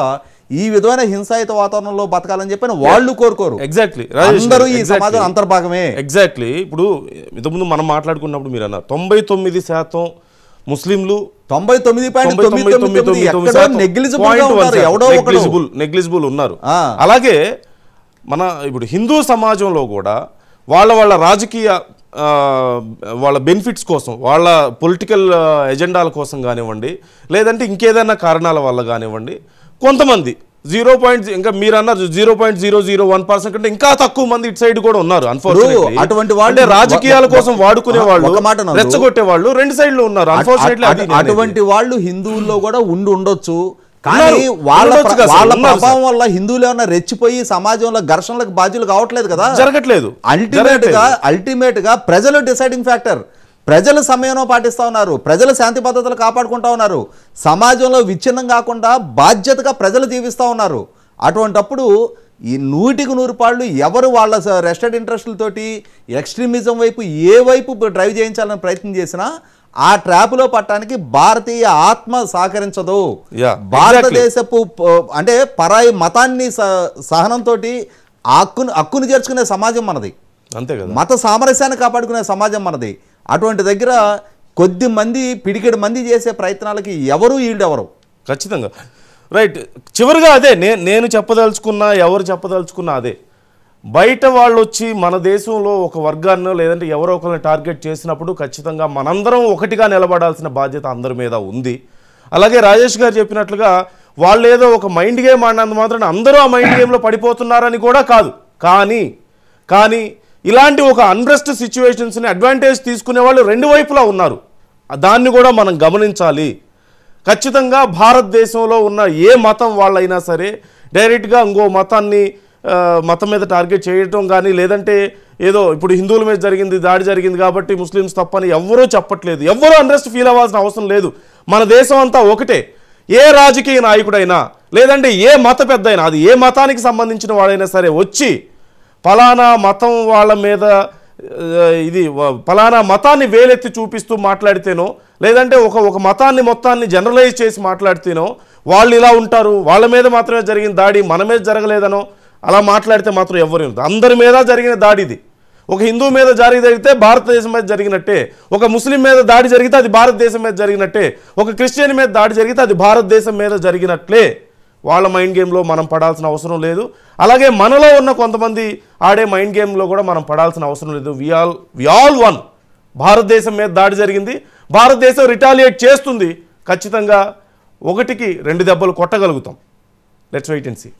ఈ విధమైన హింసాయుత వాతావరణంలో బతకాలని చెప్పి వాళ్ళు కోరుకోరు. ఎగ్జాక్ట్లీ, అందరూ ఈ సమాజం అంతర్భాగమే. ఎగ్జాక్ట్లీ. ఇప్పుడు ఇంతకుముందు మనం మాట్లాడుకున్నప్పుడు మీరు అన్నారు 99% ముస్లింలు 99.99% నెగ్లిజిబుల్ ఉన్నారు. అలాగే మన ఇప్పుడు హిందూ సమాజంలో కూడా వాళ్ళ రాజకీయ వాళ్ళ బెనిఫిట్స్ కోసం, వాళ్ళ పొలిటికల్ ఎజెండాల కోసం కానివ్వండి, లేదంటే ఇంకేదైనా కారణాల వల్ల కానివ్వండి, కొంతమంది 0. ఇంకా మీరు అన్నారు 0.001% కంటే ఇంకా తక్కువ మంది ఇటు సైడ్ కూడా ఉన్నారు. అన్ఫార్చునేట్లీ అటువంటి వాళ్ళు రాజకీయాల కోసం వాడుకునే వాళ్ళు, రెచ్చగొట్టే వాళ్ళు 2 సైడ్లు ఉన్నారు. అన్ఫార్చునేట్లీ అటువంటి వాళ్ళు హిందువుల్లో కూడా ఉండొచ్చు. కానీ వాళ్ళ ప్రభావం వల్ల హిందువులు ఏమన్నా రెచ్చిపోయి సమాజంలో ఘర్షణలకు బాధ్యులు కావట్లేదు కదా, జరగట్లేదు. అల్టిమేట్ గా ప్రజలు డిసైడింగ్ ఫ్యాక్టర్. ప్రజలు సమయంలో పాటిస్తా ఉన్నారు, ప్రజల శాంతి భద్రతలు కాపాడుకుంటా ఉన్నారు, సమాజంలో విచ్ఛిన్నం కాకుండా బాధ్యతగా ప్రజలు జీవిస్తూ ఉన్నారు. అటువంటప్పుడు ఈ 100% ఎవరు వాళ్ళ రెస్టెడ్ ఇంట్రెస్టులతోటి ఎక్స్ట్రీమిజం వైపు ఏ వైపు డ్రైవ్ చేయించాలని ప్రయత్నం చేసినా ఆ ట్రాప్లో పట్టడానికి భారతీయ ఆత్మ సహకరించదు. భారతదేశపు అంటే పరాయి మతాన్ని సహనంతో హక్కును చేర్చుకునే సమాజం మనది, అంతే కదా, మత సామరస్యాన్ని కాపాడుకునే సమాజం మనది. అటువంటి దగ్గర కొద్ది మంది పిడికెడు మంది చేసే ప్రయత్నాలకి ఎవరు ఈల్డెవరు. ఖచ్చితంగా. రైట్, చివరిగా అదే నేను చెప్పదలుచుకున్నా, ఎవరు చెప్పదలుచుకున్నా అదే. బయట వాళ్ళు వచ్చి మన దేశంలో ఒక వర్గాన్ని లేదంటే ఎవరో ఒకరిని టార్గెట్ చేసినప్పుడు ఖచ్చితంగా మనందరం ఒకటిగా నిలబడాల్సిన బాధ్యత అందరి మీద ఉంది. అలాగే రాజేష్ గారు చెప్పినట్లుగా వాళ్ళు ఏదో ఒక మైండ్ గేమ్ ఆడినంత మాత్రం అందరూ ఆ మైండ్ గేమ్లో పడిపోతున్నారని కూడా కాదు. కానీ ఇలాంటి ఒక అన్రెస్ట్ సిచ్యువేషన్స్ని అడ్వాంటేజ్ తీసుకునే వాళ్ళు 2 వైపులా ఉన్నారు. దాన్ని కూడా మనం గమనించాలి. ఖచ్చితంగా భారతదేశంలో ఉన్న ఏ మతం వాళ్ళైనా సరే డైరెక్ట్గా ఇంకో మతం మీద టార్గెట్ చేయటం కానీ, లేదంటే ఏదో ఇప్పుడు హిందువుల మీద దాడి జరిగింది కాబట్టి ముస్లిమ్స్ తప్పని ఎవరూ చెప్పట్లేదు. ఎవరూ అన్రెస్ట్ ఫీల్ అవ్వాల్సిన అవసరం లేదు. మన దేశం అంతా ఒకటే. ఏ రాజకీయ నాయకుడైనా లేదంటే ఏ మత పెద్ద అయినా, అది ఏ మతానికి సంబంధించిన వాడైనా సరే వచ్చి ఫలానా మతం వాళ్ళ మీద ఫలానా మతాన్ని వేలెత్తి చూపిస్తూ మాట్లాడితేనో, లేదంటే ఒక మతాన్ని మొత్తాన్ని జనరలైజ్ చేసి మాట్లాడితేనో వాళ్ళు ఇలా ఉంటారు, వాళ్ళ మీద మాత్రమే జరిగిన దాడి మన మీద జరగలేదనో అలా మాట్లాడితే మాత్రం ఎవరు అందరి మీద జరిగిన దాడిది. ఒక హిందూ మీద దాడి జరిగితే భారతదేశం మీద జరిగినట్టే, ఒక ముస్లిం మీద దాడి జరిగితే అది భారతదేశం మీద జరిగినట్టే, ఒక క్రిస్టియన్ మీద దాడి జరిగితే అది భారతదేశం మీద జరిగినట్లే. వాళ్ళ మైండ్ గేమ్లో మనం పడాల్సిన అవసరం లేదు. అలాగే మనలో ఉన్న కొంతమంది ఆడే మైండ్ గేమ్లో కూడా మనం పడాల్సిన అవసరం లేదు. We all one. భారతదేశం మీద దాడి జరిగింది, భారతదేశం రిటాలియేట్ చేస్తుంది. ఖచ్చితంగా 1కి 2 దెబ్బలు కొట్టగలుగుతాం. Let's wait and see.